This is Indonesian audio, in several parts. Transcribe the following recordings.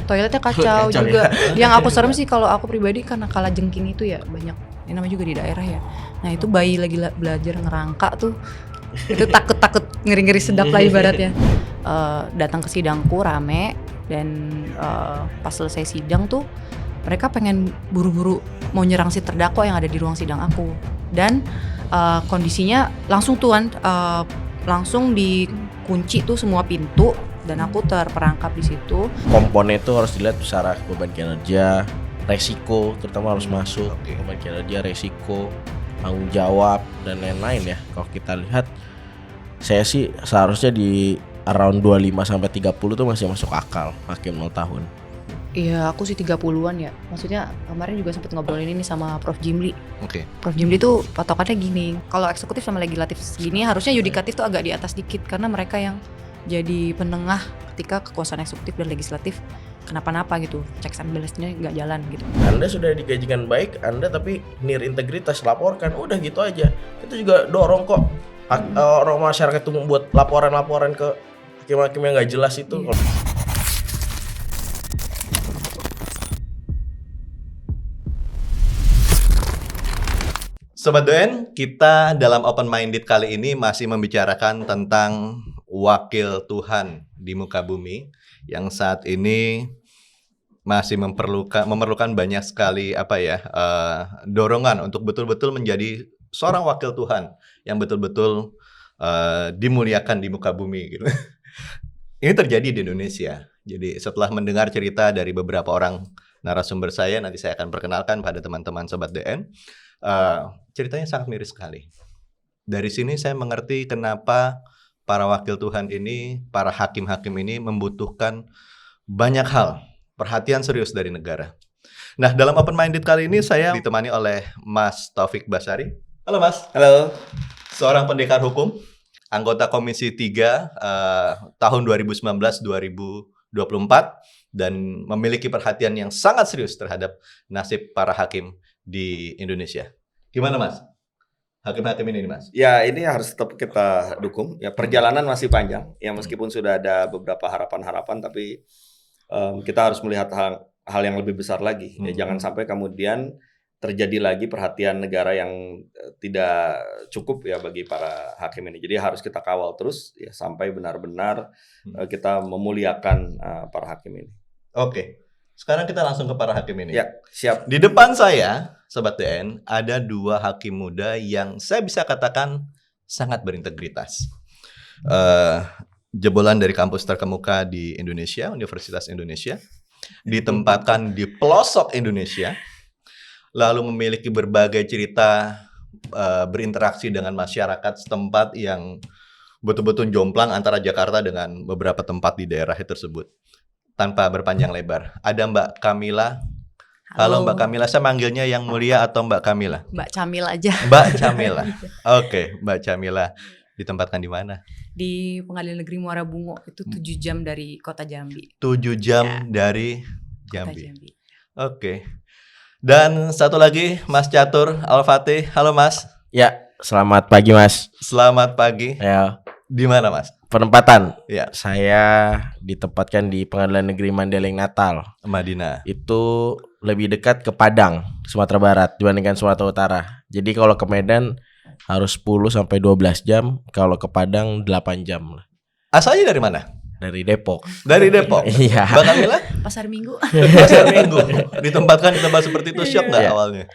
toiletnya kacau Kacau juga. Yang aku serem sih kalau aku pribadi karena kalajengking itu ya banyak. Ini namanya juga di daerah ya. Nah itu bayi lagi belajar ngerangka tuh. Itu takut ngeri-ngeri sedap lah ibaratnya. Datang ke sidangku rame dan pas selesai sidang tuh mereka pengen buru-buru mau nyerang si terdakwa yang ada di ruang sidang aku. Dan kondisinya langsung tuan langsung dikunci tuh semua pintu dan aku terperangkap di situ. Komponen itu harus dilihat secara beban kinerja, resiko terutama harus masuk. Beban kinerja, resiko, tanggung jawab dan lain-lain ya. Kalau kita lihat, saya sih seharusnya di around 25 sampai 30 tuh masih masuk akal hakim 0 tahun. Iya, aku sih 30-an ya. Maksudnya kemarin juga sempat ngobrolin ini sama Prof. Jimli. Oke. Prof. Jimli tuh patokannya gini, kalau eksekutif sama legislatif segini harusnya yudikatif tuh agak di atas dikit karena mereka yang jadi penengah ketika kekuasaan eksekutif dan legislatif kenapa-napa gitu, checks and balance-nya nggak jalan gitu. Anda sudah digajikan baik, Anda tapi near integritas, laporkan, udah gitu aja. Kita juga dorong kok orang masyarakat itu membuat laporan-laporan ke hakim-hakim yang nggak jelas itu. Iya. Sobat Doen, kita dalam Open Minded kali ini masih membicarakan tentang wakil Tuhan di muka bumi yang saat ini masih memerlukan banyak sekali dorongan untuk betul-betul menjadi seorang wakil Tuhan yang betul-betul dimuliakan di muka bumi gitu. Ini terjadi di Indonesia. Jadi setelah mendengar cerita dari beberapa orang narasumber saya, nanti saya akan perkenalkan pada teman-teman Sobat DN. Ceritanya sangat miris sekali. Dari sini saya mengerti kenapa para wakil Tuhan ini, para hakim-hakim ini membutuhkan banyak hal, perhatian serius dari negara. Nah, dalam Open Minded kali ini saya ditemani oleh Mas Taufik Basari. Halo Mas. Halo. Seorang pendekar hukum, anggota Komisi 3 tahun 2019-2024 dan memiliki perhatian yang sangat serius terhadap nasib para hakim di Indonesia. Gimana Mas? Hakim-hakim ini Mas? Ya, ini harus tetap kita dukung. Ya, perjalanan masih panjang. Ya, meskipun sudah ada beberapa harapan-harapan, tapi kita harus melihat hal yang lebih besar lagi. Ya, jangan sampai kemudian terjadi lagi perhatian negara yang tidak cukup ya bagi para hakim ini. Jadi harus kita kawal terus ya sampai benar-benar kita memuliakan para hakim ini. Oke. Sekarang kita langsung ke para hakim ini. Ya, siap. Di depan saya, Sobat DN, ada dua hakim muda yang saya bisa katakan sangat berintegritas. Jebolan dari kampus terkemuka di Indonesia, Universitas Indonesia, ditempatkan di pelosok Indonesia, lalu memiliki berbagai cerita berinteraksi dengan masyarakat setempat yang betul-betul jomplang antara Jakarta dengan beberapa tempat di daerah tersebut. Tanpa berpanjang lebar, ada Mbak Kamila. Halo Mbak Kamila, saya manggilnya yang mulia atau Mbak Kamila? Mbak Camil aja. Mbak Camila. Oke, Mbak Camila. Ditempatkan di mana? Di Pengadilan Negeri Muara Bungo, itu 7 jam dari kota Jambi. 7 jam Ya. dari Kota Jambi. Jambi. Oke. Dan satu lagi Mas Catur Al-Fatih. Halo Mas. Ya, selamat pagi Mas. Selamat pagi. Ya, Di mana Mas? penempatan. Ya, Saya ditempatkan di Pengadilan Negeri Mandailing Natal. Madinah. Itu lebih dekat ke Padang, Sumatera Barat dibandingkan Sumatera Utara. Jadi kalau ke Medan harus 10 sampai 12 jam, kalau ke Padang 8 jam lah. Asalnya dari mana? Dari Depok. Dari Depok. Iya. Mbak Kamila? Pasar Minggu. Pasar Minggu. Ditempatkan di tempat seperti itu shock nggak Iya. awalnya?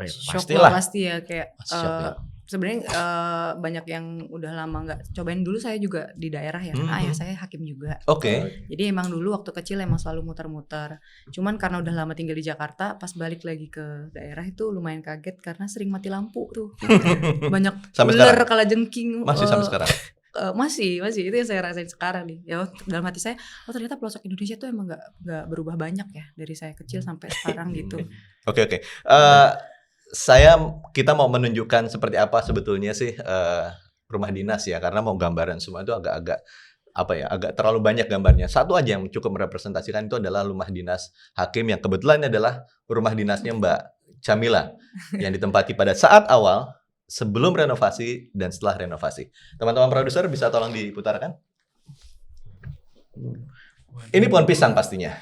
Shock Pastilah. lah pasti ya kayak Shock ya. sebenarnya banyak yang udah lama nggak cobain. Dulu saya juga di daerah ya, karena ayah saya hakim juga. Oke. Jadi emang dulu waktu kecil emang selalu muter-muter. Cuman karena udah lama tinggal di Jakarta, pas balik lagi ke daerah itu lumayan kaget karena sering mati lampu tuh. Banyak Sampai ular, sekarang? kalajengking. Masih sampai sekarang. Masih itu yang saya rasain sekarang nih. Ya dalam hati saya, ternyata pelosok Indonesia tuh emang nggak berubah banyak ya dari saya kecil sampai sekarang gitu. Oke. Kita mau menunjukkan seperti apa sebetulnya sih rumah dinas ya, karena mau gambaran semua itu agak terlalu banyak gambarnya. Satu aja yang cukup merepresentasikan itu adalah rumah dinas hakim yang kebetulan adalah rumah dinasnya Mbak Camila yang ditempati pada saat awal sebelum renovasi dan setelah renovasi. Teman-teman produser bisa tolong diputarkan? Ini pohon pisang pastinya.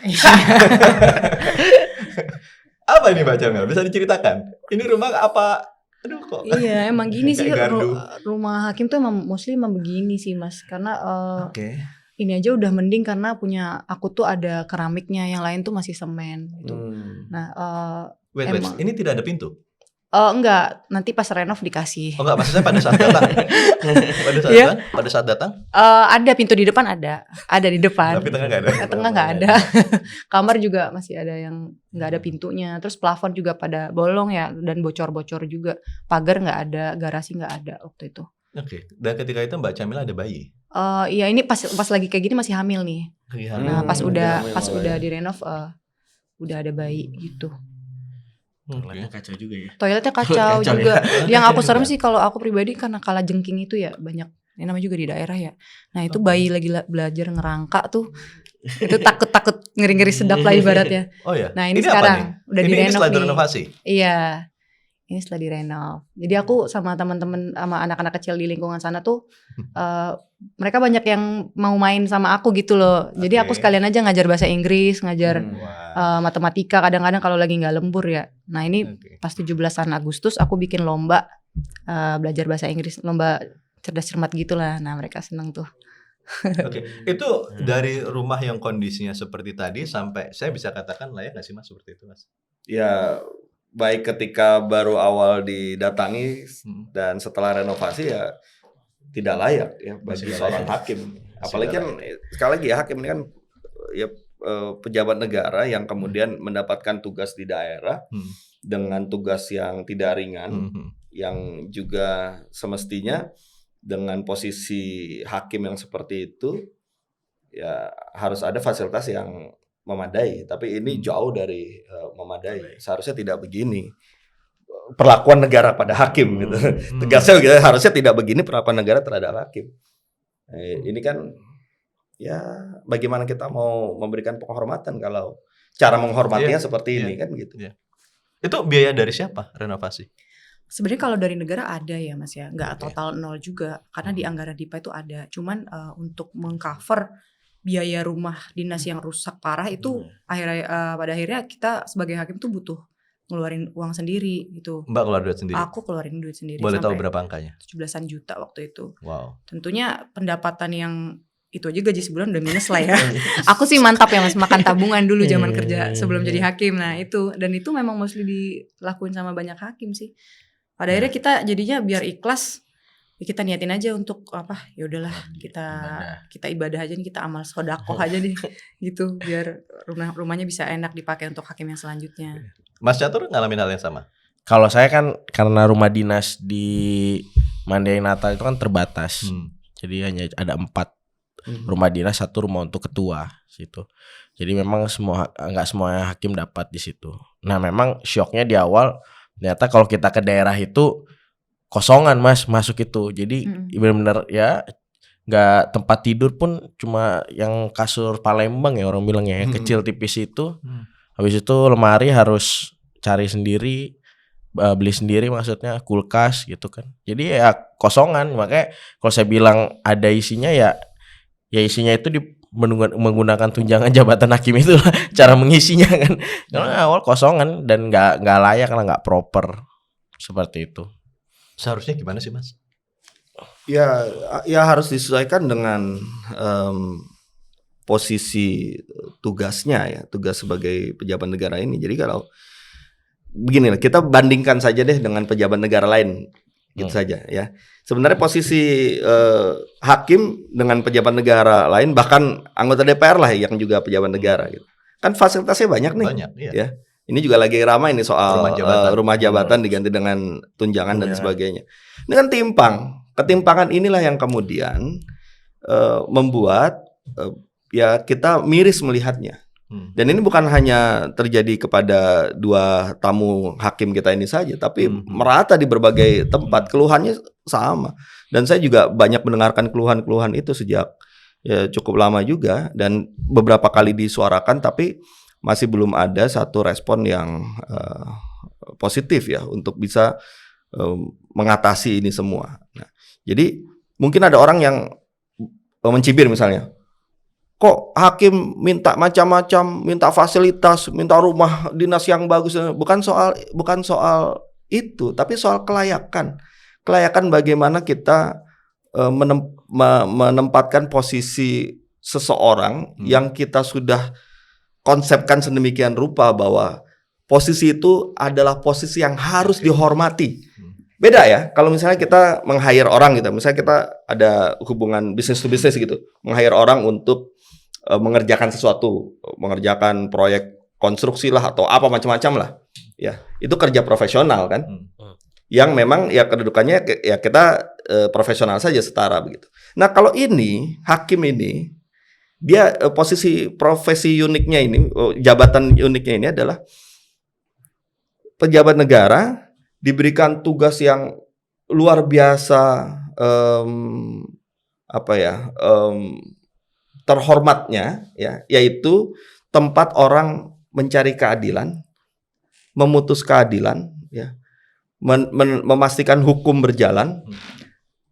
Apa ini Mbak Jamil? Bisa diceritakan? Ini rumah apa? Aduh kok. Iya, emang gini sih Kayak gardu. rumah hakim tuh emang mostly emang begini sih Mas. Karena Oke. ini aja udah mending karena punya aku tuh ada keramiknya, yang lain tuh masih semen gitu. Nah, Wait, emang. ini tidak ada pintu? Enggak, nanti pas renov dikasih. Oh enggak, maksudnya pada saat datang. Iya. Pada saat datang, Ada pintu di depan ada di depan. tapi tengah enggak ada. Tengah nggak ada. Kamar juga masih ada yang nggak ada pintunya. Terus plafon juga pada bolong ya, dan bocor-bocor juga. Pagar nggak ada, garasi nggak ada waktu itu. Oke. Dan ketika itu Mbak Jamil ada bayi. Iya, ini pas lagi kayak gini masih hamil nih. Nah, pas udah direnov udah ada bayi gitu. Toiletnya kacau juga ya. Toiletnya kacau Kacau juga. ya. Yang aku serem sih kalau aku pribadi karena kala jengking itu ya banyak. Ini namanya juga di daerah ya. Nah, itu bayi lagi belajar ngerangka tuh. Itu takut ngeri-ngeri sedap lah ibaratnya. Oh ya. Nah, ini apa sekarang nih? udah Ini direnov setelah nih. direnovasi. Iya. Ini setelah direnov. Jadi aku sama teman-teman sama anak-anak kecil di lingkungan sana tuh mereka banyak yang mau main sama aku gitu loh. Jadi aku Oke. sekalian aja ngajar bahasa Inggris, ngajar Wah. matematika kadang-kadang kalau lagi nggak lembur ya. Nah, ini Oke. pas 17-an Agustus aku bikin lomba belajar bahasa Inggris, lomba cerdas cermat gitulah. Nah, mereka seneng tuh. Oke. Itu dari rumah yang kondisinya seperti tadi sampai saya bisa katakan layak nggak sih Mas seperti itu Mas? Ya, baik ketika baru awal didatangi dan setelah renovasi ya tidak layak ya bagi Masih seorang layak. hakim. Apalagi kan sekali lagi ya hakim ini kan ya pejabat negara yang kemudian mendapatkan tugas di daerah dengan tugas yang tidak ringan, yang juga semestinya dengan posisi hakim yang seperti itu ya harus ada fasilitas yang memadai, tapi ini jauh dari memadai. Seharusnya tidak begini perlakuan negara pada hakim gitu. Tegasnya gitu, harusnya tidak begini perlakuan negara terhadap hakim. Ini kan ya bagaimana kita mau memberikan penghormatan kalau cara menghormatinya seperti ini kan gitu. Iya. Itu biaya dari siapa renovasi? Sebenarnya kalau dari negara ada ya Mas ya, nggak total nol juga karena di anggaran DIPA itu ada. Cuman untuk mengcover biaya rumah dinas yang rusak parah itu pada akhirnya kita sebagai hakim tuh butuh ngeluarin uang sendiri gitu. Mbak keluar duit sendiri? Aku keluarin duit sendiri. Boleh tahu berapa angkanya? 17-an juta waktu itu. Wow. Tentunya pendapatan yang itu aja gaji sebulan udah minus lah ya. Aku sih mantap ya Mas, makan tabungan dulu zaman kerja sebelum jadi hakim. Nah itu, dan itu memang mostly dilakuin sama banyak hakim sih. Pada akhirnya kita jadinya biar ikhlas, ya kita niatin aja untuk apa, ya udahlah kita ibadah aja nih, kita amal sedekah aja deh gitu, biar rumahnya bisa enak dipakai untuk hakim yang selanjutnya. Mas Catur ngalamin hal yang sama? Kalau saya kan karena rumah dinas di Mandai Natal itu kan terbatas. Jadi hanya ada 4 rumah dinas, 1 rumah untuk ketua situ. Jadi memang nggak semua hakim dapat di situ. Nah, memang syoknya di awal ternyata kalau kita ke daerah itu kosongan Mas masuk itu. Jadi benar-benar ya nggak tempat tidur pun cuma yang kasur Palembang ya orang bilang ya, yang kecil tipis itu. Habis itu lemari harus cari sendiri, beli sendiri maksudnya, kulkas gitu kan. Jadi ya kosongan. Makanya kalau saya bilang ada isinya ya isinya itu menggunakan tunjangan jabatan hakim itu cara mengisinya kan. Karena awal kosongan dan nggak layak lah, nggak proper seperti itu. Seharusnya gimana sih Mas? Ya harus disesuaikan dengan posisi tugasnya ya, tugas sebagai pejabat negara ini. Jadi kalau beginilah, kita bandingkan saja deh dengan pejabat negara lain gitu saja ya. Sebenarnya posisi hakim dengan pejabat negara lain, bahkan anggota DPR lah yang juga pejabat negara gitu. Kan fasilitasnya banyak nih. Banyak, iya. Ya. Ini juga lagi ramai nih soal rumah jabatan diganti dengan tunjangan dan sebagainya. Ini kan ketimpangan inilah yang kemudian membuat ya kita miris melihatnya. Dan ini bukan hanya terjadi kepada 2 tamu hakim kita ini saja, tapi merata di berbagai tempat, keluhannya sama. Dan saya juga banyak mendengarkan keluhan-keluhan itu sejak ya cukup lama juga, dan beberapa kali disuarakan, tapi masih belum ada satu respon yang positif ya untuk bisa mengatasi ini semua. Nah, jadi mungkin ada orang yang mencibir misalnya, kok hakim minta macam-macam, minta fasilitas, minta rumah dinas yang bagus. Bukan soal itu, tapi soal kelayakan. Kelayakan bagaimana kita menempatkan posisi seseorang yang kita sudah konsepkan sedemikian rupa bahwa posisi itu adalah posisi yang harus dihormati. Beda ya, kalau misalnya kita meng-hire orang gitu, misalnya kita ada hubungan business to business gitu, meng-hire orang untuk mengerjakan sesuatu, mengerjakan proyek konstruksi lah atau apa macam-macam lah, ya itu kerja profesional kan, yang memang ya kedudukannya ya kita profesional saja setara begitu. Nah kalau ini hakim ini dia posisi profesi uniknya ini, jabatan uniknya ini adalah pejabat negara diberikan tugas yang luar biasa terhormatnya ya, yaitu tempat orang mencari keadilan, memutus keadilan ya, memastikan hukum berjalan.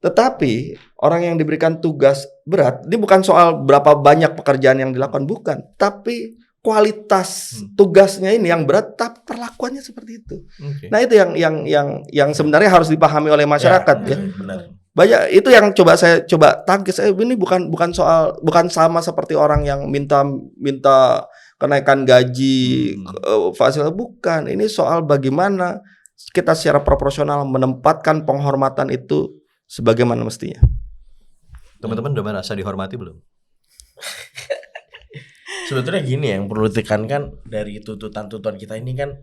Tetapi orang yang diberikan tugas berat, ini bukan soal berapa banyak pekerjaan yang dilakukan, bukan, tapi kualitas tugasnya ini yang berat, tapi perlakuannya seperti itu. Nah itu yang sebenarnya harus dipahami oleh masyarakat ya. Benar. Banyak itu yang saya coba tangkis. Ini bukan sama seperti orang yang minta kenaikan gaji, fasilitas, bukan. Ini soal bagaimana kita secara proporsional menempatkan penghormatan itu sebagaimana mestinya. Teman-teman udah merasa dihormati belum? Sebetulnya gini yang perlu ditekankan dari tuntutan kita ini kan,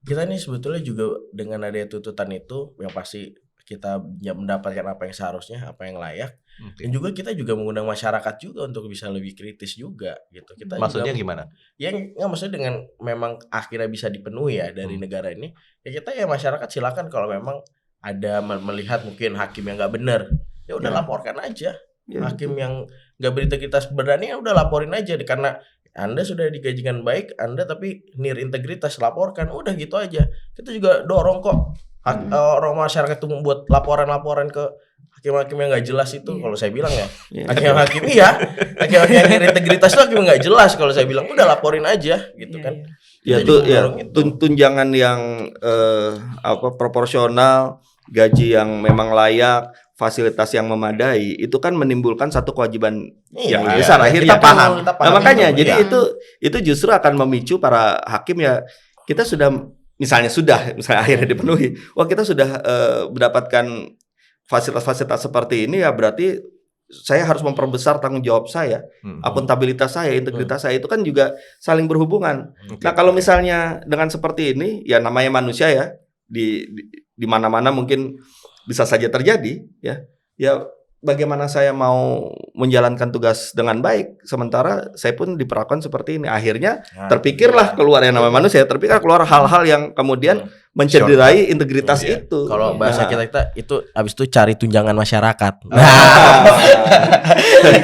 kita ini sebetulnya juga dengan adanya tuntutan itu yang pasti kita mendapatkan apa yang seharusnya, apa yang layak, dan juga kita juga mengundang masyarakat juga untuk bisa lebih kritis juga gitu. Kita maksudnya juga, gimana? Ya nggak, maksudnya dengan memang akhirnya bisa dipenuhi ya dari negara ini, ya kita ya masyarakat silakan kalau memang ada melihat mungkin hakim yang nggak benar, ya udah laporkan aja. Hakim yang nggak berintegritas berani ya udah laporin aja, karena Anda sudah digajikan baik, Anda tapi integritas, laporkan, udah gitu aja. Kita juga dorong kok orang masyarakat itu membuat laporan-laporan ke hakim-hakim yang nggak jelas itu. Kalau saya bilang ya, hakim-hakim yang integritas itu hakim nggak jelas. Kalau saya bilang udah laporin aja, gitu kan. Ya itu ya tunjangan yang proporsional, gaji yang memang layak, fasilitas yang memadai, itu kan menimbulkan satu kewajiban yang besar akhirnya paham. Nah, makanya itu, jadi itu justru akan memicu para hakim ya, kita misalnya akhirnya dipenuhi, kita sudah mendapatkan fasilitas-fasilitas seperti ini ya, berarti saya harus memperbesar tanggung jawab saya, akuntabilitas saya, integritas saya, itu kan juga saling berhubungan. Nah kalau misalnya dengan seperti ini ya, namanya manusia ya, di mana-mana mungkin bisa saja terjadi ya bagaimana saya mau menjalankan tugas dengan baik sementara saya pun diperlakukan seperti ini. Akhirnya terpikirlah keluar, yang namanya manusia, terpikir keluar hal-hal yang kemudian mencederai integritas itu. Kalau bahasa kita itu habis itu cari tunjangan masyarakat.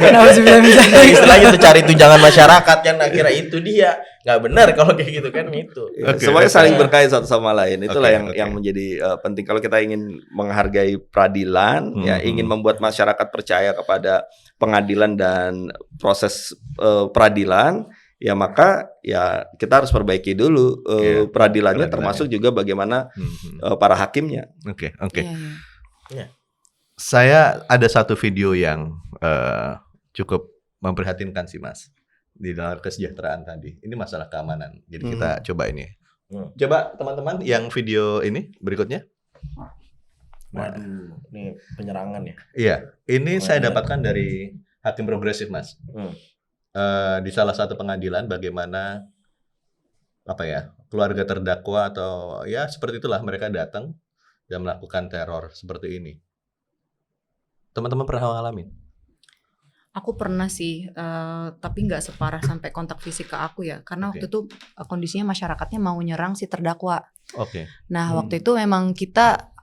Kenapa sih bisa? Istilahnya itu cari tunjangan masyarakat, kan akhirnya itu dia nggak benar kalau kayak gitu kan itu. Semuanya saling berkait satu sama lain. Itulah yang menjadi penting kalau kita ingin menghargai peradilan, ya ingin membuat masyarakat percaya kepada pengadilan dan proses peradilan. Ya maka ya kita harus perbaiki dulu peradilannya, termasuk juga bagaimana para hakimnya. Oke. Saya ada satu video yang cukup memprihatinkan sih Mas, di dalam kesejahteraan tadi. Ini masalah keamanan. Jadi kita coba ini. Coba teman-teman yang video ini berikutnya. Waduh, ini penyerangan ya. Iya, ini saya dapatkan dari hakim progresif Mas. Di salah satu pengadilan, bagaimana keluarga terdakwa atau ya seperti itulah, mereka datang dan melakukan teror seperti ini. Teman-teman pernah ngalamin? Aku pernah sih, tapi nggak separah sampai kontak fisik ke aku ya, karena waktu itu kondisinya masyarakatnya mau nyerang si terdakwa. Nah waktu itu memang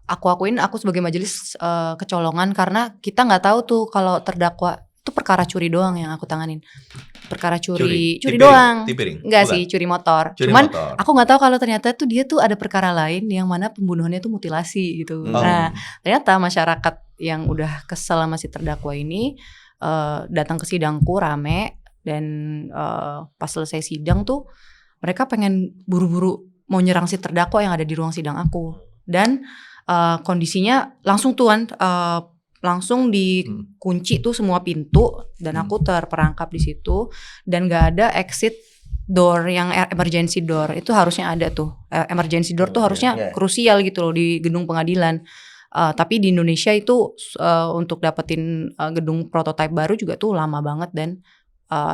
aku akuin aku sebagai majelis kecolongan, karena kita nggak tahu tuh kalau terdakwa itu perkara curi doang yang aku tanganin, perkara curi doang, enggak sih, curi motor. Cuman aku nggak tahu kalau ternyata tuh dia tuh ada perkara lain yang mana pembunuhannya tuh mutilasi gitu. Nah ternyata masyarakat yang udah kesel sama si terdakwa ini datang ke sidangku rame, Dan pas selesai sidang tuh mereka pengen buru-buru mau nyerang si terdakwa yang ada di ruang sidang aku. Dan kondisinya langsung langsung dikunci tuh semua pintu dan aku terperangkap di situ dan gak ada exit door yang emergency door. Itu harusnya ada tuh. Emergency door tuh harusnya krusial gitu loh di gedung pengadilan. Tapi di Indonesia itu untuk dapetin gedung prototipe baru juga tuh lama banget dan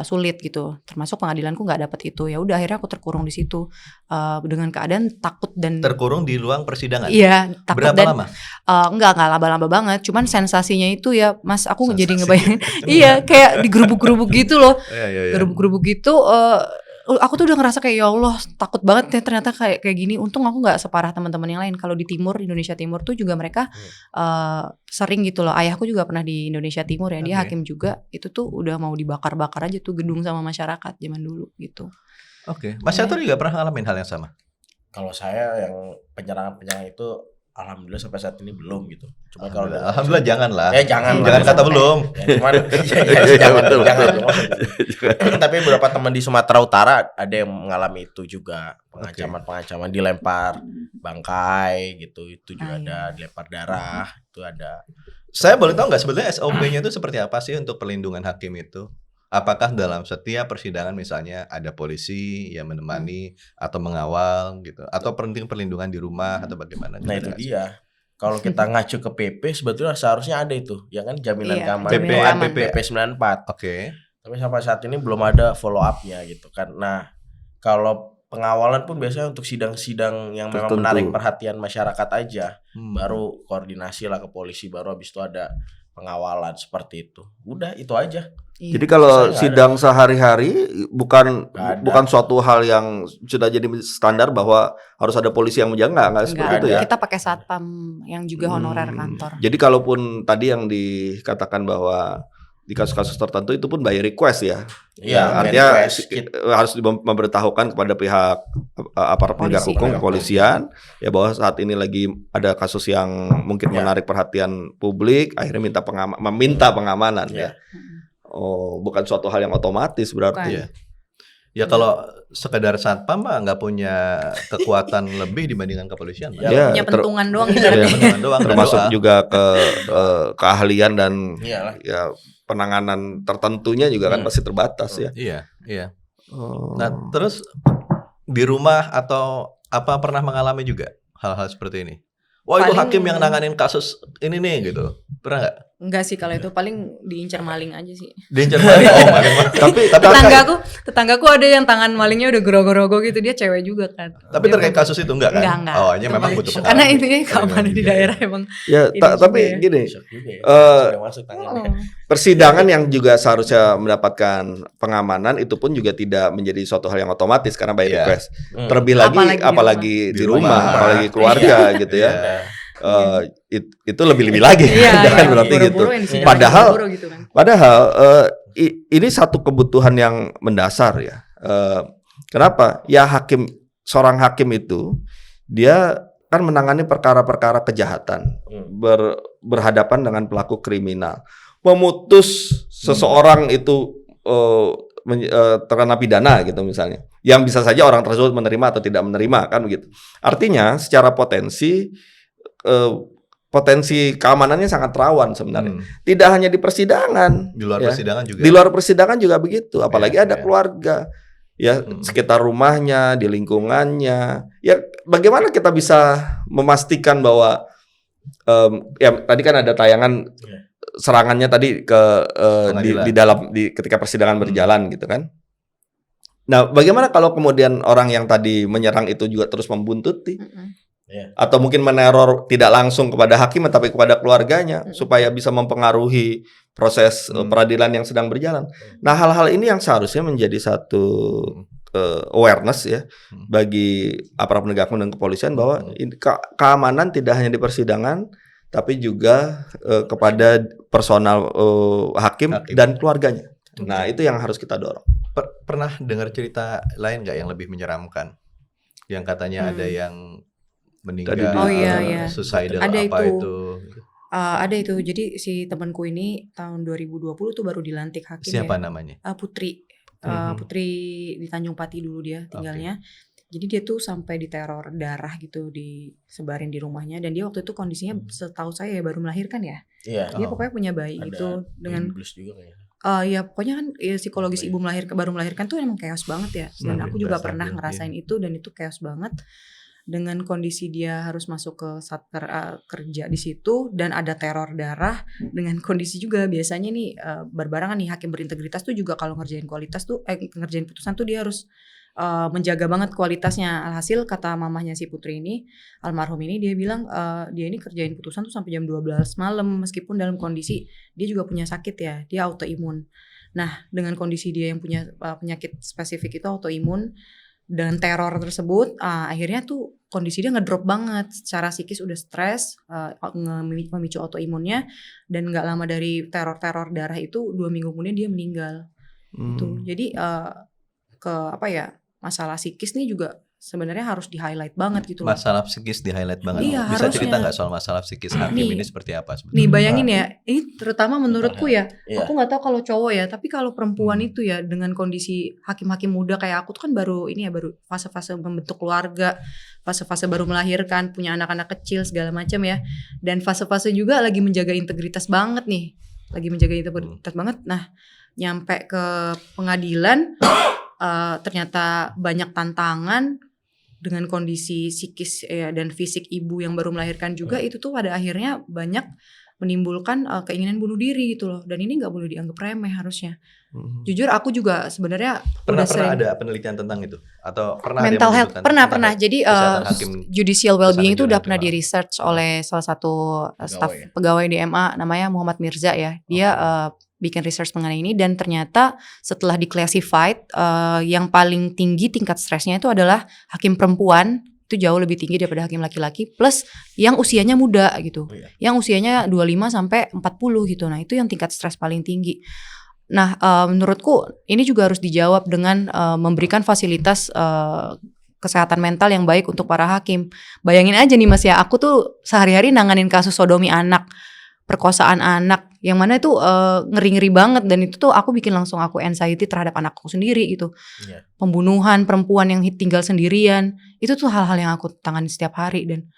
sulit gitu. Termasuk pengadilanku nggak dapet itu. Ya udah akhirnya aku terkurung di situ dengan keadaan takut dan Terkurung di ruang persidangan. Iya, takut. Berapa dan lama? Enggak lama-lama banget. Cuman sensasinya itu ya, Mas, aku jadi ngebayangin. Iya, kayak digerubuk-gerubuk gitu loh. Gerubuk-gerubuk gitu. Aku tuh udah ngerasa kayak ya Allah takut banget ya ternyata kayak gini. Untung aku nggak separah teman-teman yang lain. Kalau di timur, Indonesia Timur tuh juga mereka sering gitu loh. Ayahku juga pernah di Indonesia Timur ya. Dia hakim juga. Itu tuh udah mau dibakar-bakar aja tuh gedung sama masyarakat zaman dulu gitu. Oke. Mas Catur juga pernah ngalamin hal yang sama? Kalau saya yang penyerangan itu alhamdulillah sampai saat ini belum gitu. Cuma kalau alhamdulillah janganlah. Jangan kata belum. Cuman jangan. Tapi beberapa teman di Sumatera Utara ada yang mengalami itu juga, pengancaman dilempar bangkai gitu. Itu juga ada, dilempar darah, itu ada. Saya boleh tahu nggak sebenarnya SOP-nya itu seperti apa sih untuk perlindungan hakim itu? Apakah dalam setiap persidangan misalnya ada polisi yang menemani atau mengawal gitu, atau perlindungan di rumah atau bagaimana? Nah itu dia. Kalau kita ngacu ke PP sebetulnya seharusnya ada itu, ya kan jaminan keamanan PP 94. Oke. Tapi sampai saat ini belum ada follow up-nya gitu kan. Nah, kalau pengawalan pun biasanya untuk sidang-sidang yang memang menarik perhatian masyarakat aja, baru koordinasi lah ke polisi, baru habis itu ada pengawalan seperti itu. Udah itu aja. Jadi kalau sidang sehari-hari bukan suatu hal yang sudah jadi standar bahwa harus ada polisi yang menjaga, nggak seperti itu ya? Kita pakai satpam yang juga honorer kantor. Jadi kalaupun tadi yang dikatakan bahwa di kasus-kasus tertentu itu pun by request ya. Iya, artinya harus memberitahukan kepada pihak aparat penegak hukum, kepolisian ya bahwa saat ini lagi ada kasus yang mungkin menarik perhatian publik, akhirnya meminta pengamanan ya. Oh, bukan suatu hal yang otomatis berarti ya. Ya kalau sekedar satpam mah nggak punya kekuatan lebih dibandingkan kepolisian. Punya pentungan doang gitu. Termasuk juga keahlian dan ya penanganan tertentunya juga kan pasti terbatas ya. Iya. Nah, terus di rumah atau apa pernah mengalami juga hal-hal seperti ini? Wah, itu hakim yang nanganin kasus ini nih gitu. Pernah nggak? Enggak sih, kalau itu paling diincar maling aja sih. Diincar maling? Oh, maling. Tapi tetanggaku ada yang tangan malingnya udah gerogo-gerogo gitu, dia cewek juga kan. Tapi terkait kasus itu enggak kan? Enggak. Oh, hanya memang butuh pengalaman. Karena intinya keamanan di daerah emang. Ya, tapi gini. Persidangan yang juga seharusnya mendapatkan pengamanan itu pun juga tidak menjadi suatu hal yang otomatis karena by request. Terlebih lagi apalagi di rumah, apalagi keluarga gitu ya. Itu lebih lagi kan berarti gitu. Padahal ini satu kebutuhan yang mendasar ya. Kenapa? Ya seorang hakim itu dia kan menangani perkara-perkara kejahatan, berhadapan dengan pelaku kriminal, memutus seseorang itu terkena pidana gitu misalnya, yang bisa saja orang tersebut menerima atau tidak menerima kan begitu. Artinya secara potensi keamanannya sangat rawan sebenarnya. Tidak hanya di persidangan, di luar persidangan juga. Di luar persidangan juga begitu, apalagi ada keluarga. Ya, sekitar rumahnya, di lingkungannya. Ya, bagaimana kita bisa memastikan bahwa ya tadi kan ada tayangan serangannya tadi ke ketika persidangan berjalan gitu kan. Nah, bagaimana kalau kemudian orang yang tadi menyerang itu juga terus membuntuti? Atau mungkin meneror tidak langsung kepada hakim tapi kepada keluarganya supaya bisa mempengaruhi proses peradilan yang sedang berjalan. Nah, hal-hal ini yang seharusnya menjadi satu awareness ya bagi aparat penegak hukum dan kepolisian bahwa keamanan tidak hanya di persidangan tapi juga kepada personal hakim dan keluarganya. Nah, itu yang harus kita dorong. Pernah dengar cerita lain nggak yang lebih menyeramkan? Yang katanya ada yang meninggal, suicidal ada apa itu? Ada itu. Jadi si temanku ini tahun 2020 tuh baru dilantik hakim. Siapa namanya? Putri. Putri di Tanjung Pati dulu dia tinggalnya. Jadi dia tuh sampai diteror darah gitu, disebarin di rumahnya, dan dia waktu itu kondisinya setahu saya ya baru melahirkan ya. Iya. Dia pokoknya punya bayi Ada itu dengan Inggris juga kayaknya. ya pokoknya kan ya, psikologis ibu baru melahirkan tuh emang chaos banget ya. Dan aku juga pernah ngerasain itu, dan itu chaos banget. Dengan kondisi dia harus masuk ke kerja di situ dan ada teror darah, dengan kondisi juga biasanya nih berbarengan nih hakim berintegritas tuh juga kalau ngerjain ngerjain putusan tuh dia harus menjaga banget kualitasnya. Alhasil kata mamahnya si Putri ini, almarhum ini, dia bilang dia ini kerjain putusan tuh sampai jam 12 malam meskipun dalam kondisi dia juga punya sakit ya, dia autoimun. Nah, dengan kondisi dia yang punya penyakit spesifik itu autoimun dan teror tersebut, akhirnya tuh kondisi dia ngedrop banget, secara psikis udah stres, memicu autoimunnya, dan nggak lama dari teror darah itu 2 minggu kemudian dia meninggal. Gitu. Jadi masalah psikis nih juga sebenarnya harus di-highlight banget gitu loh. Masalah psikis di-highlight banget. Iya, Bisa harusnya. cerita nggak soal masalah psikis hakim ini seperti apa sebenarnya? Nih bayangin ya, ini terutama menurutku ya, Iya. aku nggak tahu kalau cowok ya, tapi kalau perempuan itu ya, dengan kondisi hakim-hakim muda kayak aku tuh kan baru fase-fase membentuk keluarga, fase-fase baru melahirkan, punya anak-anak kecil segala macam ya, dan fase-fase juga lagi menjaga integritas banget nih, banget. Nah, nyampe ke pengadilan, ternyata banyak tantangan dengan kondisi psikis dan fisik ibu yang baru melahirkan juga, itu tuh pada akhirnya banyak menimbulkan keinginan bunuh diri gitu loh, dan ini nggak boleh dianggap remeh harusnya. Jujur aku juga sebenarnya Pernah sering ada penelitian tentang itu atau pernah mental ada health, menyebutkan pernah. Jadi kesehatan hakim judicial well-being itu udah kesanjuran pernah itu, di research oleh salah satu staf Pegawai. pegawai di MA namanya Muhammad Mirza ya. Dia bikin research mengenai ini, dan ternyata setelah di-classified, yang paling tinggi tingkat stresnya itu adalah hakim perempuan, itu jauh lebih tinggi daripada hakim laki-laki, plus yang usianya muda gitu. Oh, iya. Yang usianya 25 sampai 40 gitu. Nah, itu yang tingkat stres paling tinggi. Nah, menurutku ini juga harus dijawab dengan memberikan fasilitas kesehatan mental yang baik untuk para hakim. Bayangin aja nih Mas ya, aku tuh sehari-hari nanganin kasus sodomi anak, perkosaan anak, yang mana itu ngeri-ngeri banget, dan itu tuh aku bikin langsung aku anxiety terhadap anakku sendiri gitu. Iya. Pembunuhan perempuan yang tinggal sendirian, itu tuh hal-hal yang aku tangani setiap hari, dan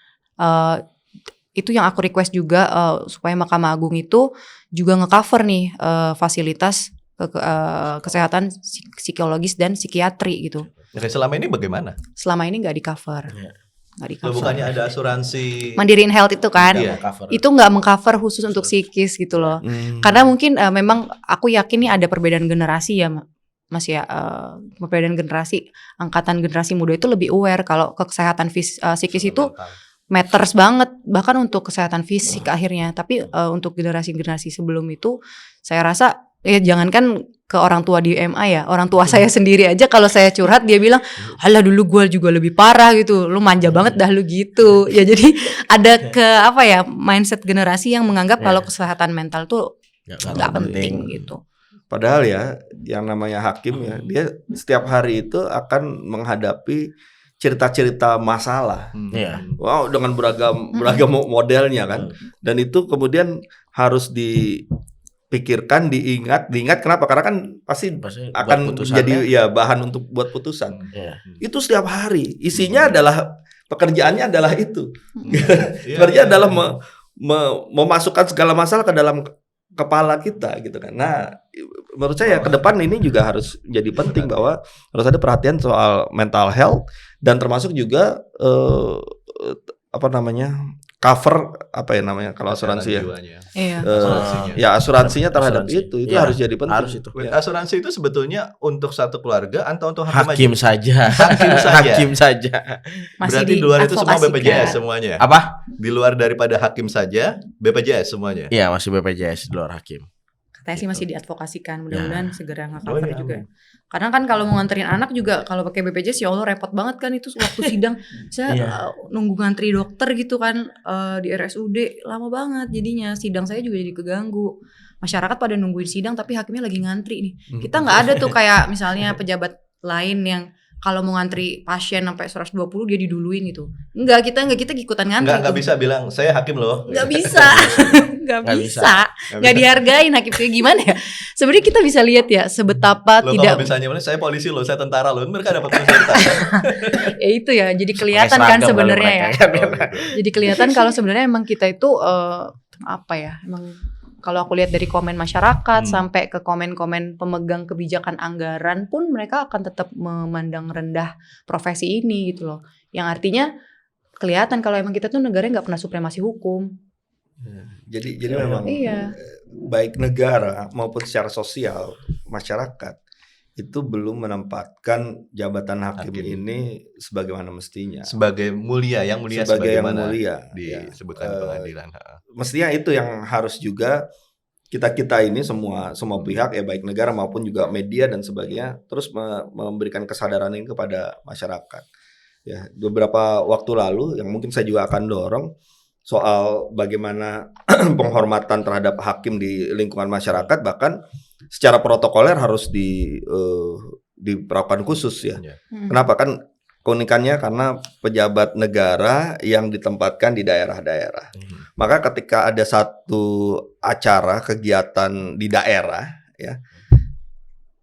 itu yang aku request juga supaya Mahkamah Agung itu juga ngecover nih fasilitas kesehatan psikologis dan psikiatri gitu. Oke, selama ini bagaimana? Selama ini nggak di cover. Iya. Nggak di Loh, cover. bukannya ada asuransi Mandiriin Health itu kan, Iya. Cover. itu nggak mengcover khusus untuk psikis gitu loh. Karena mungkin memang aku yakin nih ada perbedaan generasi ya Mas ya, perbedaan generasi, angkatan generasi muda itu lebih aware kalau kesehatan psikis itu matters banget, bahkan untuk kesehatan fisik akhirnya. Tapi untuk generasi-generasi sebelum itu, saya rasa jangankan ke orang tua di MA ya, orang tua saya sendiri aja kalau saya curhat dia bilang, "Halah dulu gue juga lebih parah gitu, lu manja banget dah lu gitu." Ya jadi ada mindset generasi yang menganggap kalau kesehatan mental tuh nggak penting gitu. Padahal ya, yang namanya hakim ya, dia setiap hari itu akan menghadapi cerita-cerita masalah. Iya. Wow, dengan beragam modelnya kan. Dan itu kemudian harus dipikirkan, diingat kenapa? Karena kan pasti akan menjadi bahan untuk buat putusan. Iya. Itu setiap hari. Isinya adalah pekerjaannya adalah itu. Pekerjaan adalah memasukkan segala masalah ke dalam kepala kita gitu kan. Nah, menurut saya ke depan ini juga harus jadi penting bahwa harus ada perhatian soal mental health, dan termasuk juga cover kalau asuransi ya. Iya. Asuransinya terhadap Asuransi. itu Ya, harus jadi penting. harus itu. Asuransi itu sebetulnya untuk satu keluarga atau untuk Hakim aja? saja. Hakim saja. Masih Berarti di luar itu semua diadvokasikan. BPJS semuanya. Apa? Di luar daripada hakim saja, BPJS semuanya. Iya, masih BPJS di luar hakim. Katanya sih masih diadvokasikan, mudah-mudahan segera Oh, nge-cover iya, juga. amin. Karena kan kalau mau nganterin anak juga kalau pakai BPJS ya Allah repot banget kan itu waktu sidang. Saya Iya. nunggu ngantri dokter gitu kan di RSUD lama banget, jadinya sidang saya juga jadi keganggu. Masyarakat pada nungguin sidang tapi hakimnya lagi ngantri nih. Kita nggak ada tuh kayak misalnya pejabat lain yang kalau mau ngantri pasien sampai 120 dia diduluin gitu. Enggak, kita ikutan ngantri. Enggak tuh. bisa bilang saya hakim loh. Nggak bisa. nggak Nggak bisa, nggak dihargain hakim itu gimana ya? Sebenarnya kita bisa lihat ya sebetapa Lo tidak kalau misalnya saya polisi lo, saya tentara lo, mereka dapat fasilitas. ya itu ya. Jadi Pakai kelihatan seragam kan kali sebenarnya mereka, ya. kan? Oh, gitu. Jadi kelihatan kalau sebenarnya emang kita itu apa ya? Emang kalau aku lihat dari komen masyarakat sampai ke komen-komen pemegang kebijakan anggaran pun mereka akan tetap memandang rendah profesi ini gitu loh. Yang artinya kelihatan kalau emang kita tuh negara nggak pernah supremasi hukum. Jadi memang Iya. baik negara maupun secara sosial masyarakat itu belum menempatkan jabatan hakim ini sebagaimana mestinya. Sebagai mulia, yang mulia Sebagai yang sebagaimana mulia, disebutkan pengadilan. Mestinya itu yang harus juga kita ini semua pihak ya baik negara maupun juga media dan sebagainya terus memberikan kesadaran ini kepada masyarakat. Ya, beberapa waktu lalu yang mungkin saya juga akan dorong soal bagaimana penghormatan terhadap hakim di lingkungan masyarakat, bahkan secara protokoler harus diperlakukan khusus ya. Kenapa? Kan keunikannya karena pejabat negara yang ditempatkan di daerah-daerah. Maka ketika ada satu acara kegiatan di daerah ya,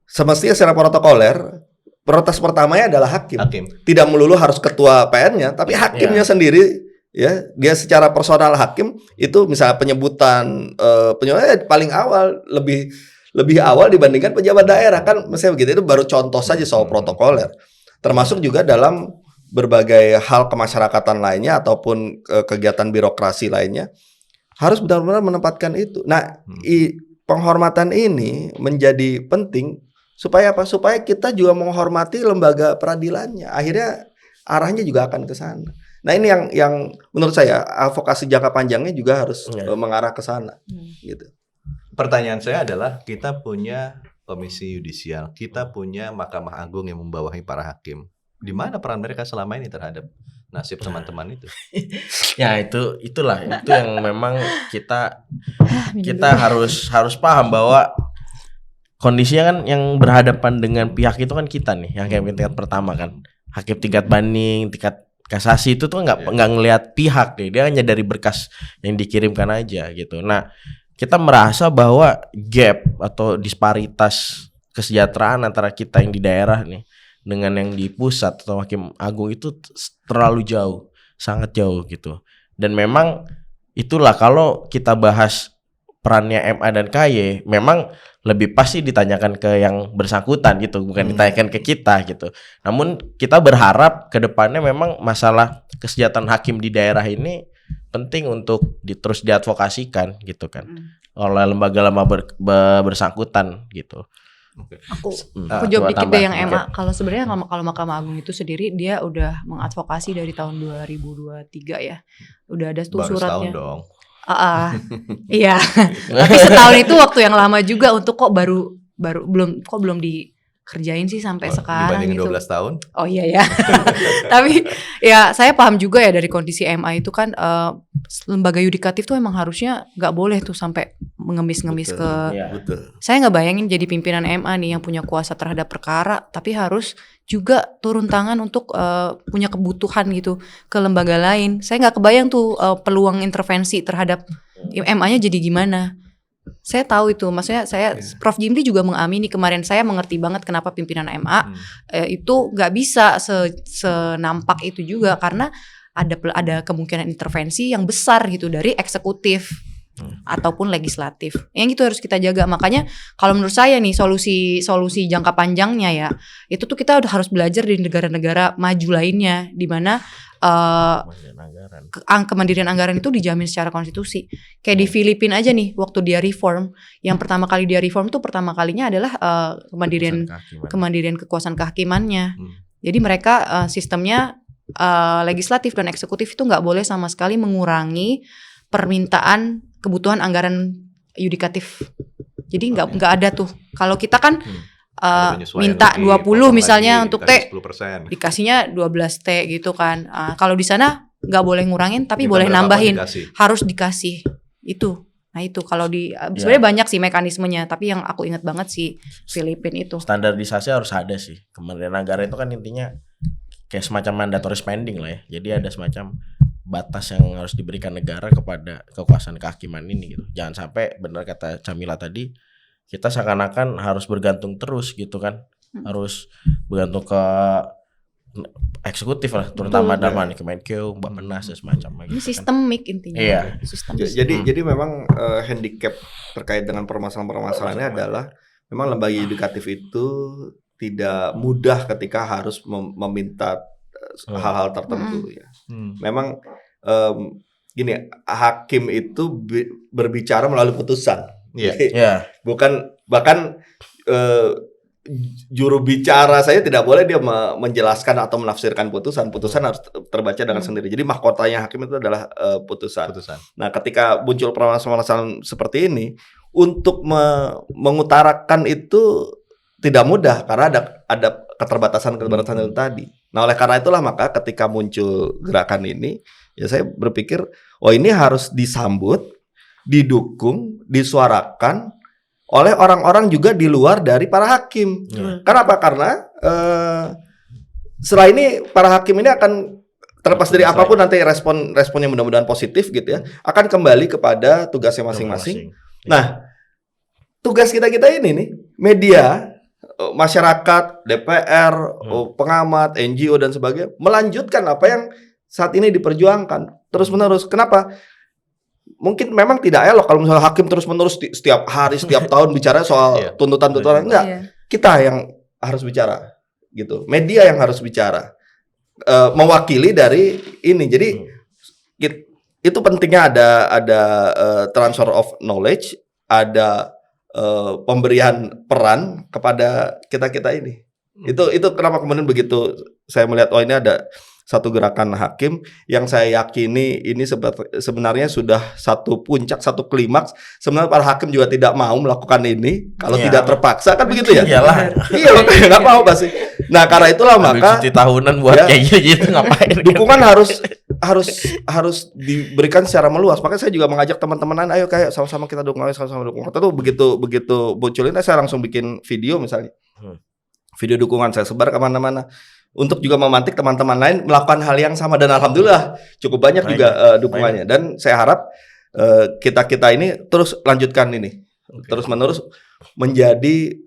semestinya secara protokoler prioritas pertamanya adalah hakim. Tidak melulu harus ketua PN-nya, tapi hakimnya sendiri ya, dia secara personal hakim itu misalnya penyebutan paling awal lebih awal dibandingkan pejabat daerah kan, misalnya begitu. Itu baru contoh saja soal protokoler. Termasuk juga dalam berbagai hal kemasyarakatan lainnya ataupun kegiatan birokrasi lainnya harus benar-benar menempatkan itu. Nah, penghormatan ini menjadi penting supaya apa? Supaya kita juga menghormati lembaga peradilannya. Akhirnya arahnya juga akan ke sana. Nah, ini yang menurut saya advokasi jangka panjangnya juga harus mengarah ke sana. Gitu. Pertanyaan saya adalah, kita punya komisi yudisial, kita punya Mahkamah Agung yang membawahi para hakim. Di mana peran mereka selama ini terhadap nasib teman-teman itu? Ya itulah itu yang memang kita harus paham bahwa kondisinya kan yang berhadapan dengan pihak itu kan kita nih, yang kayak tingkat pertama kan, hakim tingkat banding, tingkat kasasi itu tuh nggak ngelihat pihak deh, dia hanya dari berkas yang dikirimkan aja gitu. Nah, kita merasa bahwa gap atau disparitas kesejahteraan antara kita yang di daerah nih dengan yang di pusat atau hakim agung itu terlalu jauh, sangat jauh gitu. Dan memang itulah kalau kita bahas perannya MA dan KY, memang lebih pasti ditanyakan ke yang bersangkutan gitu, bukan ditanyakan ke kita gitu. Namun kita berharap ke depannya memang masalah kesejahteraan hakim di daerah ini penting untuk terus diadvokasikan gitu kan oleh lembaga-lembaga bersangkutan gitu. Aku jawab dikit deh yang MA. Kalau sebenarnya kalau Mahkamah Agung itu sendiri dia udah mengadvokasi dari tahun 2023 ya. Udah ada tuh Baru suratnya. setahun dong. Iya. Tapi setahun itu waktu yang lama juga untuk belum dikerjain sih sampai sekarang Dibandingin gitu. 12 tahun. Oh iya ya. Tapi ya saya paham juga ya dari kondisi MA itu kan lembaga yudikatif tuh emang harusnya nggak boleh tuh sampai mengemis-ngemis ke. Betul. Saya nggak bayangin jadi pimpinan MA nih yang punya kuasa terhadap perkara, tapi harus juga turun tangan untuk punya kebutuhan gitu ke lembaga lain. Saya nggak kebayang tuh peluang intervensi terhadap MA-nya jadi gimana. Saya tahu itu, maksudnya Prof. Jimli juga mengamini kemarin, saya mengerti banget kenapa pimpinan MA itu nggak bisa senampak itu juga karena ada kemungkinan intervensi yang besar gitu dari eksekutif ataupun legislatif. Yang itu harus kita jaga. Makanya kalau menurut saya nih solusi jangka panjangnya ya itu tuh kita udah harus belajar di negara-negara maju lainnya di mana kemandirian anggaran itu dijamin secara konstitusi. Kayak di Filipina aja nih, waktu dia reform, yang pertama kali dia reform tuh pertama kalinya adalah kemandirian kekuasaan kehakimannya. Jadi mereka sistemnya legislatif dan eksekutif itu nggak boleh sama sekali mengurangi permintaan kebutuhan anggaran yudikatif. Jadi nggak ada tuh. Kalau kita kan minta 20 misalnya untuk T, dikasihnya 12 T gitu kan. Kalau di sana nggak boleh ngurangin, tapi boleh nambahin. Harus dikasih itu. Nah itu kalau sebenarnya banyak sih mekanismenya, tapi yang aku ingat banget sih Filipina itu. Standarisasi harus ada sih. Kementerian Anggaran itu kan intinya kayak semacam mandatory spending lah ya. Jadi ada semacam batas yang harus diberikan negara kepada kekuasaan kehakiman ini gitu. Jangan sampai benar kata Camilla tadi, kita seakan-akan harus bergantung terus gitu kan. Harus bergantung ke eksekutif lah, terutama dalam Kemenkeu, Bappenas dan semacamnya Ini gitu kan. sistemik intinya. Iya. Sistemik. Jadi memang handicap terkait dengan permasalahan-permasalahannya adalah memang lembaga yudikatif itu tidak mudah ketika harus meminta hal-hal tertentu ya. Memang gini, hakim itu berbicara melalui putusan. Iya. Bukan bahkan juru bicara saya tidak boleh dia menjelaskan atau menafsirkan putusan. Putusan harus terbaca dengan sendiri. Jadi mahkotanya hakim itu adalah putusan. Nah, ketika muncul permasalahan seperti ini, untuk mengutarakan itu tidak mudah karena ada keterbatasan itu tadi. Nah, oleh karena itulah maka ketika muncul gerakan ini, ya saya berpikir, oh ini harus disambut, didukung, disuarakan oleh orang-orang juga di luar dari para hakim. Kenapa? Karena setelah ini para hakim ini akan terlepas dari apapun nanti responnya mudah-mudahan positif gitu ya, akan kembali kepada tugasnya masing-masing. Nah, tugas kita ini nih, media, masyarakat, DPR, pengamat, NGO dan sebagainya melanjutkan apa yang saat ini diperjuangkan terus-menerus. Kenapa? Mungkin memang tidak elok kalau misalnya hakim terus-menerus setiap hari, setiap tahun bicara soal tuntutan-tuntutan. Enggak. Kita yang harus bicara gitu. Media yang harus bicara. Mewakili dari ini. Jadi itu pentingnya ada transfer of knowledge, ada pemberian peran kepada kita ini. Itu kenapa kemudian begitu saya melihat ini ada satu gerakan hakim yang saya yakini ini sebenarnya sudah satu puncak, satu klimaks. Sebenarnya para hakim juga tidak mau melakukan ini kalau tidak terpaksa, kan begitu ya? Iyalah. Iya, nggak mau pasti. Nah, karena itulah maka cuti tahunan buat kayak gitu ngapain? Dukungan harus diberikan secara meluas. Makanya saya juga mengajak teman-teman lain, ayo kayak sama-sama kita dukung, sama-sama dukung. Itu begitu munculin, saya langsung bikin video misalnya. Video dukungan saya sebar kemana-mana untuk juga memantik teman-teman lain melakukan hal yang sama, dan alhamdulillah cukup banyak juga dukungannya. Dan saya harap kita ini terus lanjutkan ini, terus menerus menjadi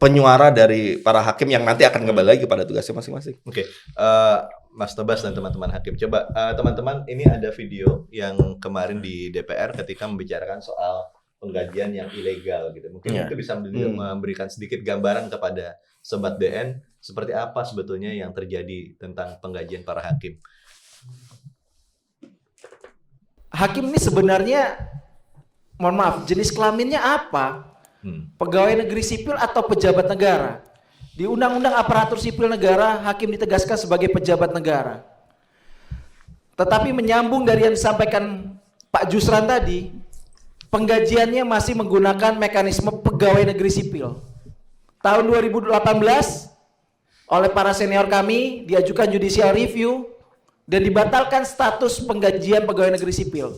penyuara dari para hakim yang nanti akan kembali lagi pada tugasnya masing-masing. Mas Tobas dan teman-teman hakim, coba teman-teman, ini ada video yang kemarin di DPR ketika membicarakan soal penggajian yang ilegal gitu. Mungkin itu bisa memberikan sedikit gambaran kepada Sobat DN seperti apa sebetulnya yang terjadi tentang penggajian para hakim. Hakim ini sebenarnya, mohon maaf, jenis kelaminnya apa? Pegawai negeri sipil atau pejabat negara? Di Undang-Undang Aparatur Sipil Negara, hakim ditegaskan sebagai pejabat negara. Tetapi menyambung dari yang disampaikan Pak Jusran tadi, penggajiannya masih menggunakan mekanisme pegawai negeri sipil. Tahun 2018 oleh para senior kami diajukan judicial review dan dibatalkan status penggajian pegawai negeri sipil.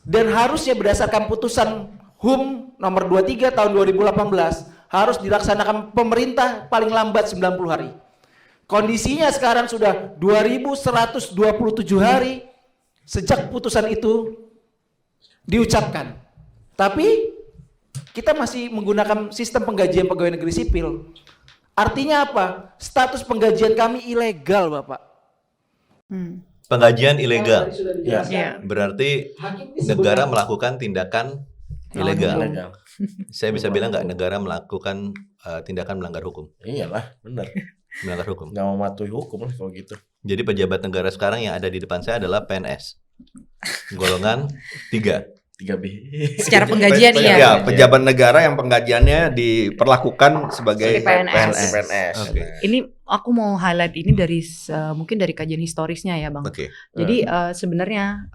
Dan harusnya berdasarkan putusan HUM nomor 23 tahun 2018 harus dilaksanakan pemerintah paling lambat 90 hari. Kondisinya sekarang sudah 2127 hari sejak putusan itu diucapkan. Tapi kita masih menggunakan sistem penggajian pegawai negeri sipil. Artinya apa? Status penggajian kami ilegal, Bapak. Penggajian ilegal. Iya. Berarti negara melakukan tindakan ilegal. Saya bisa bilang nggak negara melakukan tindakan melanggar hukum. Iyalah, benar. Melanggar hukum. Nggak mematuhi hukum lah kalau gitu. Jadi pejabat negara sekarang yang ada di depan saya adalah PNS. Golongan 3. 3B. Secara penggajian iya. Ya, pejabat negara yang penggajiannya diperlakukan sebagai PNS. Oke. Ini aku mau highlight ini dari mungkin dari kajian historisnya ya, Bang. Oke. Jadi sebenarnya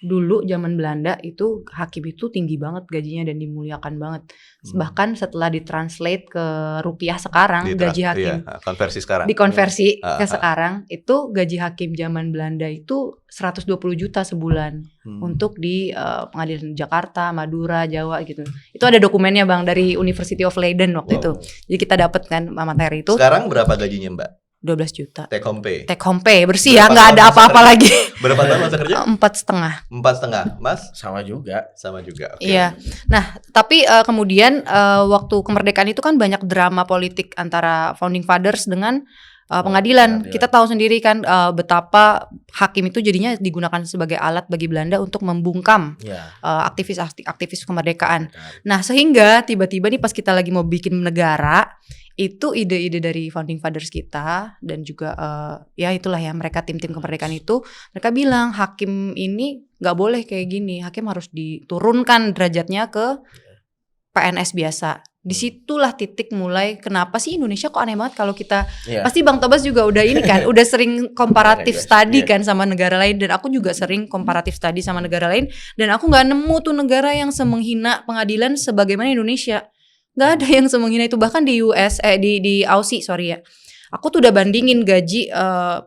dulu zaman Belanda itu hakim itu tinggi banget gajinya dan dimuliakan banget. Bahkan setelah ditranslate ke rupiah sekarang, gaji hakim konversi sekarang. dikonversi ke sekarang, itu gaji hakim zaman Belanda itu 120 juta sebulan untuk di pengadilan Jakarta, Madura, Jawa gitu. Itu ada dokumennya, Bang, dari University of Leiden waktu itu. Jadi kita dapat kan materi itu. Sekarang berapa gajinya, Mbak? 12 juta. Take home pay. Take home pay bersih ya, Berapa nggak tahun ada masa apa-apa kerja? lagi. Berapa tahun masa kerja? 4,5. 4,5. Mas? Sama juga. Sama juga. Oke. Iya. Nah, tapi kemudian waktu kemerdekaan itu kan banyak drama politik antara founding fathers dengan pengadilan. Kita tahu sendiri kan betapa hakim itu jadinya digunakan sebagai alat bagi Belanda untuk membungkam Ya. aktivis kemerdekaan. Nah, sehingga tiba-tiba nih pas kita lagi mau bikin negara, itu ide-ide dari founding fathers kita dan juga ya itulah ya, mereka tim-tim kemerdekaan itu, mereka bilang hakim ini nggak boleh kayak gini, hakim harus diturunkan derajatnya ke PNS biasa. Disitulah titik mulai kenapa sih Indonesia kok aneh banget kalau kita Iya. pasti Bang Tobas juga udah ini kan udah sering komparatif Iya, study iya. kan sama negara lain, dan aku juga sering komparatif study sama negara lain, dan aku nggak nemu tuh negara yang semenghina pengadilan sebagaimana Indonesia. Nggak ada yang semenghina itu, bahkan di di Aussie sorry ya. Aku tuh udah bandingin gaji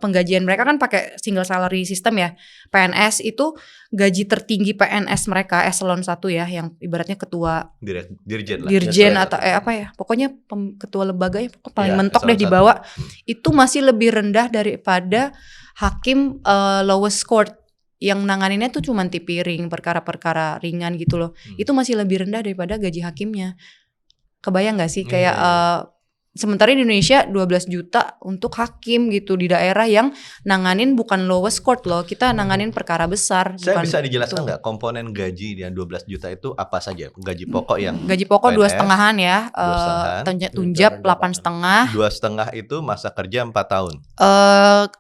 penggajian mereka kan pakai single salary system ya. PNS itu gaji tertinggi PNS mereka eselon 1 ya, yang ibaratnya ketua Dirjen lah. dirjen Ya, atau apa ya, pokoknya ketua lembaga ya, pokoknya paling Ya, mentok deh eselon di 1. bawah. Itu masih lebih rendah daripada hakim lowest court yang nanganinnya tuh cuma tipiring, perkara-perkara ringan gitu loh. Itu masih lebih rendah daripada gaji hakimnya. Kebayang gak sih kayak sementara di Indonesia 12 juta untuk hakim gitu di daerah yang nanganin bukan lowest court loh, kita nanganin perkara besar. Saya bukan bisa dijelaskan itu. nggak komponen gaji yang 12 juta itu apa saja? Gaji pokok yang Gaji pokok PNS, 2,5-an ya, 2,5. tunjab 8,5. 2,5 itu masa kerja 4 tahun.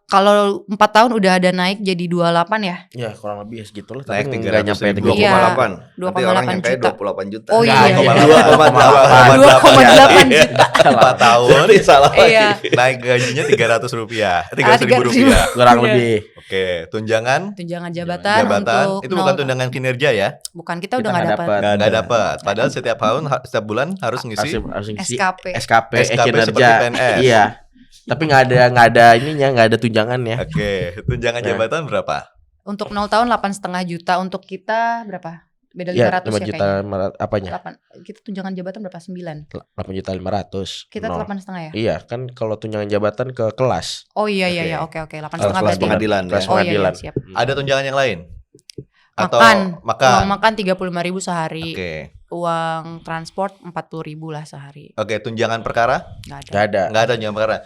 Kalau 4 tahun udah ada naik jadi 28 ya. Ya kurang lebih segitu lah. Naik Tapi 300 nggak nyampe ribu. 3,8. Iya. 2,8. Nanti 2,8 orang nyangka juta. 28 juta. Oh iya, Nggak, iya. 2,8. 2,8 juta. 4 tahun. Jadi salah Iya. lagi. Naik gajinya 300 rupiah. 300 ribu 300 rupiah. Kurang Iya. lebih. Oke, tunjangan. Tunjangan jabatan untuk Itu bukan tunjangan kinerja ya. bukan, kita udah Kita nggak nggak dapat. dapat. Nggak dapat. Padahal setiap tahun, setiap bulan harus ngisi. Harus ngisi SKP. SKP, SKP kinerja. seperti PNS. Iya. Tapi nggak ada ininya, nggak ada tunjangannya. Oke, tunjangan Nah. jabatan berapa? Untuk 0 tahun 8,5 juta, untuk kita berapa? Beda 500 Ya, ya 5 juta kayaknya. apanya? 8, kita tunjangan jabatan berapa? 9. 8.500.000. Kita Nol. 8,5 ya? Iya, kan kalau tunjangan jabatan ke kelas. Oh iya iya Oke. iya, oke oke, 8,5 Kelas berarti. pengadilan ya. Kelas Oh iya, iya pengadilan. siap. Ada tunjangan yang lain? Atau Makan. makan? Uang makan 35.000 sehari. Oke. Uang transport 40.000 lah sehari. Oke, tunjangan perkara? Nggak ada. Nggak ada. Nggak ada tunjangan perkara.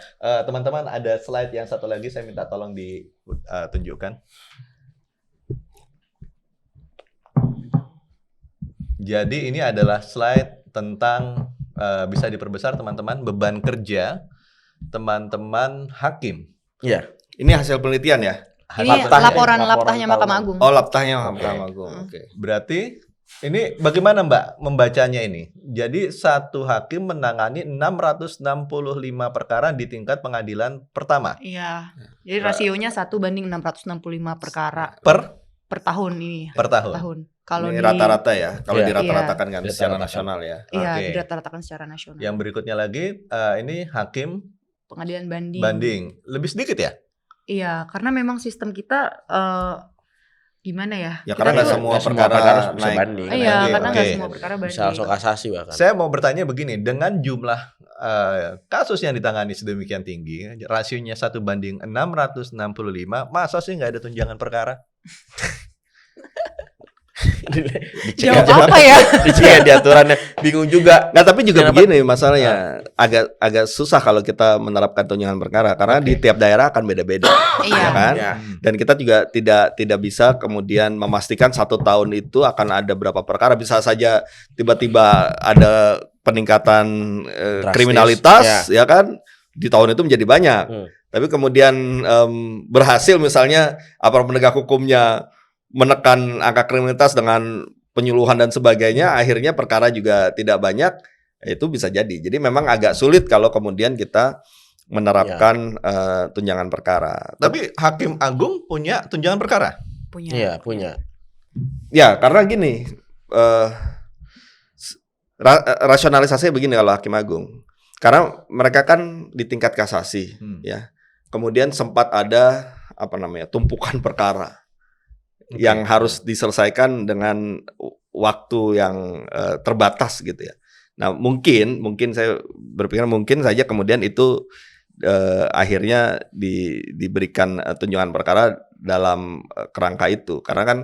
Teman-teman, ada slide yang satu lagi saya minta tolong ditunjukkan. Jadi ini adalah slide tentang bisa diperbesar teman-teman beban kerja teman-teman hakim. Iya. Ini hasil penelitian ya? Ini Laptah ya? laporan Laporan laptahnya tahunan. Mahkamah Agung. Oh, laptahnya Mahkamah Agung. Oke. Berarti ini bagaimana Mbak membacanya ini? Jadi satu hakim menangani 665 perkara di tingkat pengadilan pertama Iya. Jadi rasionya 1:665 perkara per tahun ini. tahun. Kalau Ini di rata-rata ya. Kalau Iya. dirata-ratakan kan Iya. secara Dirata-ratakan. nasional ya. Iya, Oke. dirata-ratakan secara nasional. Yang berikutnya lagi ini hakim Pengadilan banding. banding. Lebih sedikit ya? Iya, karena memang sistem kita gimana ya? Ya Kita karena nggak tuh- semua Nggak perkara harus bisa naik. banding. Iya, banding, karena nggak oke. semua perkara banding. Bisa langsung kasasi bahkan. Saya mau bertanya begini, dengan jumlah kasus yang ditangani sedemikian tinggi, rasionya 1:665, masa sih nggak ada tunjangan perkara? Dicek Jawab aja. apa ya? Dicek ya di aturannya. Bingung juga. Nggak, tapi juga Kenapa? begini masalahnya, agak susah kalau kita menerapkan tunjangan perkara karena di tiap daerah akan beda-beda, Iya. ya kan? Ya. Dan kita juga tidak bisa kemudian memastikan 1 tahun itu akan ada berapa perkara. Bisa saja tiba-tiba ada peningkatan Drastis, kriminalitas, ya kan? Di tahun itu menjadi banyak. Tapi kemudian berhasil misalnya aparat penegak hukumnya menekan angka kriminalitas dengan penyuluhan dan sebagainya, akhirnya perkara juga tidak banyak. Itu bisa jadi. Jadi memang agak sulit kalau kemudian kita menerapkan tunjangan perkara. Tapi hakim agung punya tunjangan perkara? Punya. Iya, punya. Ya, karena gini, rasionalisasinya begini kalau hakim agung. Karena mereka kan di tingkat kasasi, ya. Kemudian sempat ada tumpukan perkara yang harus diselesaikan dengan waktu yang terbatas gitu ya. Nah, mungkin saya berpikir mungkin saja kemudian itu akhirnya diberikan tunjangan perkara dalam kerangka itu, karena kan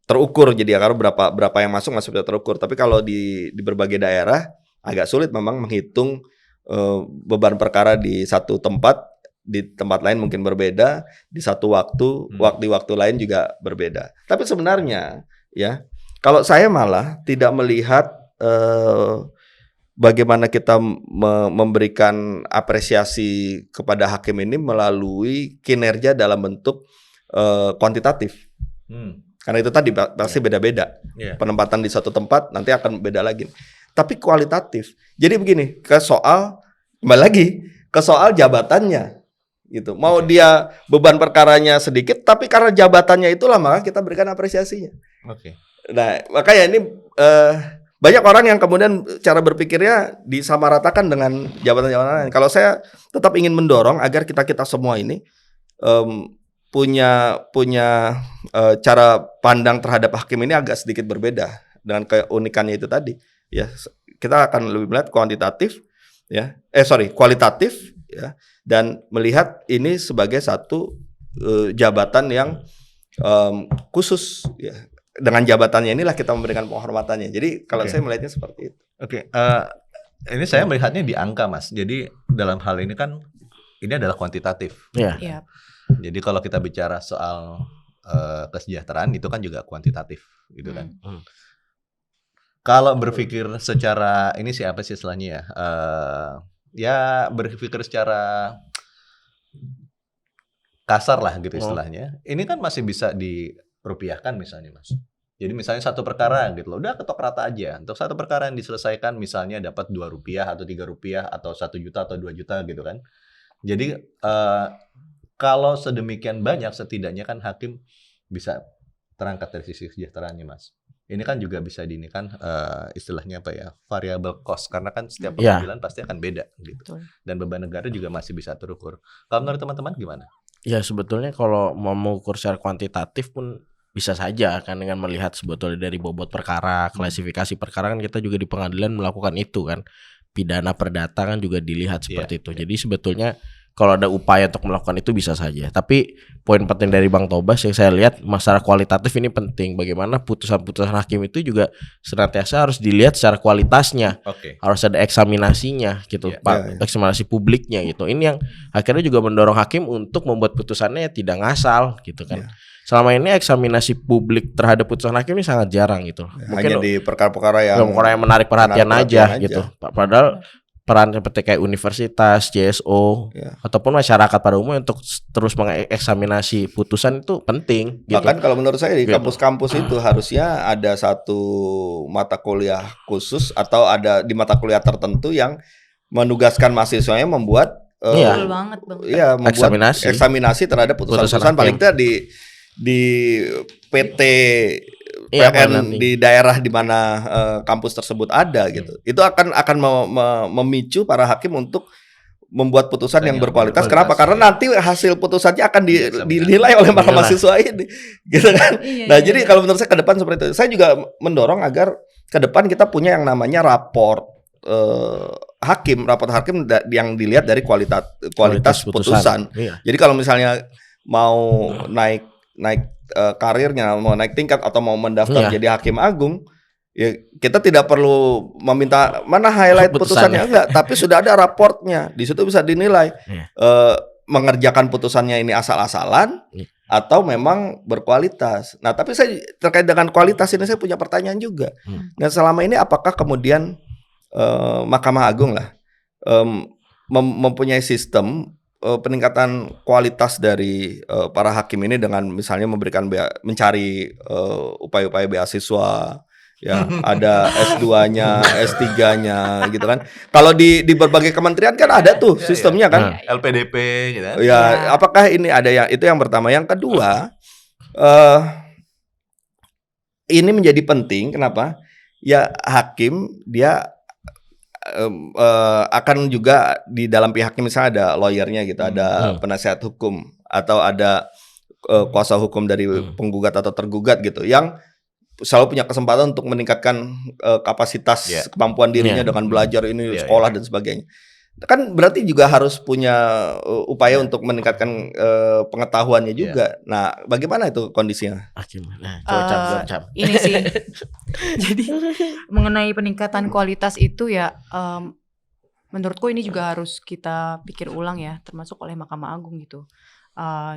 terukur, jadi ya, karena berapa yang masuk masih bisa terukur. Tapi kalau di berbagai daerah agak sulit memang menghitung beban perkara di satu tempat, di tempat lain mungkin berbeda, di satu waktu lain juga berbeda. Tapi sebenarnya ya, kalau saya malah tidak melihat bagaimana kita memberikan apresiasi kepada hakim ini melalui kinerja dalam bentuk kuantitatif. Karena itu tadi pasti beda-beda. Penempatan di satu tempat nanti akan beda lagi. Tapi kualitatif. Jadi begini, kembali lagi ke soal jabatannya. Gitu. Mau dia beban perkaranya sedikit, tapi karena jabatannya itulah maka kita berikan apresiasinya. Nah, makanya ini banyak orang yang kemudian cara berpikirnya disamaratakan dengan jabatan-jabatan lain. Kalau saya tetap ingin mendorong agar kita semua ini punya cara pandang terhadap hakim ini agak sedikit berbeda dengan keunikannya itu tadi. Ya, kita akan lebih melihat kualitatif, ya, dan melihat ini sebagai satu jabatan yang khusus, ya. Dengan jabatannya inilah kita memberikan penghormatannya. Jadi kalau saya melihatnya seperti itu. Ini saya melihatnya di angka, Mas. Jadi dalam hal ini kan ini adalah kuantitatif. Iya. Jadi kalau kita bicara soal kesejahteraan itu kan juga kuantitatif, gitu kan. Kalau berpikir secara ini siapa sih istilahnya ya? Ya berpikir secara kasar lah gitu istilahnya. Ini kan masih bisa dirupiahkan misalnya, Mas. Jadi misalnya satu perkara gitu loh, udah ketok rata aja. Untuk satu perkara yang diselesaikan misalnya dapat Rp2 atau Rp3 atau 1 juta atau 2 juta gitu kan. Jadi kalau sedemikian banyak setidaknya kan hakim bisa terangkat dari sisi kesejahteraannya, Mas. Ini kan juga bisa diinikan istilahnya apa ya, variable cost, karena kan setiap pengadilan pasti akan beda gitu. Betul. Dan beban negara juga masih bisa terukur. Kalau menurut teman-teman gimana? Ya sebetulnya kalau mau mengukur secara kuantitatif pun bisa saja kan, dengan melihat sebetulnya dari bobot perkara, klasifikasi perkara, kan kita juga di pengadilan melakukan itu kan. Pidana perdata kan juga dilihat seperti itu. Jadi sebetulnya kalau ada upaya untuk melakukan itu bisa saja. Tapi poin penting dari Bang Tobas yang saya lihat, masalah kualitatif ini penting. Bagaimana putusan-putusan hakim itu juga senantiasa harus dilihat secara kualitasnya. Harus ada eksaminasinya gitu, eksaminasi publiknya gitu. Ini yang akhirnya juga mendorong hakim untuk membuat putusannya tidak ngasal gitu kan. Selama ini eksaminasi publik terhadap putusan hakim ini sangat jarang gitu. Mungkin di perkara-perkara yang menarik perhatian aja gitu. Padahal peran seperti kayak universitas, CSO, ataupun masyarakat pada umumnya untuk terus mengeksaminasi putusan itu penting. Gitu. Bahkan kalau menurut saya di kampus-kampus itu harusnya ada satu mata kuliah khusus atau ada di mata kuliah tertentu yang menugaskan mahasiswanya membuat Betul banget, Bang. Membuat eksaminasi terhadap putusan-putusan paling tidak di PT PN di daerah di mana kampus tersebut ada gitu. Itu akan memicu para hakim untuk membuat putusan yang berkualitas. Kenapa? Karena nanti hasil putusannya akan dinilai oleh para mahasiswa ini, gitu kan. Jadi kalau menurut saya ke depan seperti itu. Saya juga mendorong agar ke depan kita punya yang namanya raport hakim yang dilihat dari kualitas putusan. Jadi kalau misalnya mau naik karirnya, mau naik tingkat atau mau mendaftar jadi hakim agung, ya kita tidak perlu meminta mana highlight putusannya enggak, tapi sudah ada raportnya. Di situ bisa dinilai mengerjakan putusannya ini asal-asalan atau memang berkualitas. Nah, tapi saya terkait dengan kualitas ini saya punya pertanyaan juga. Nah, selama ini apakah kemudian Mahkamah Agung lah mempunyai sistem peningkatan kualitas dari para hakim ini dengan misalnya mencari upaya-upaya beasiswa, ya ada S2-nya, S3-nya gitu kan. Kalau di berbagai kementerian kan ada tuh sistemnya kan. LPDP gitu. Ya, apakah ini ada itu yang pertama. Yang kedua, ini menjadi penting kenapa? Ya hakim dia akan juga di dalam pihaknya misalnya ada lawyernya gitu, ada penasihat hukum atau ada kuasa hukum dari penggugat atau tergugat gitu, yang selalu punya kesempatan untuk meningkatkan kapasitas kemampuan dirinya dengan belajar ini sekolah dan sebagainya. kan berarti juga harus punya upaya untuk meningkatkan pengetahuannya juga. Nah, bagaimana itu kondisinya? Hakim. Nah, coba Cam. Ini sih. Jadi mengenai peningkatan kualitas itu ya, menurutku ini juga harus kita pikir ulang ya, termasuk oleh Mahkamah Agung gitu.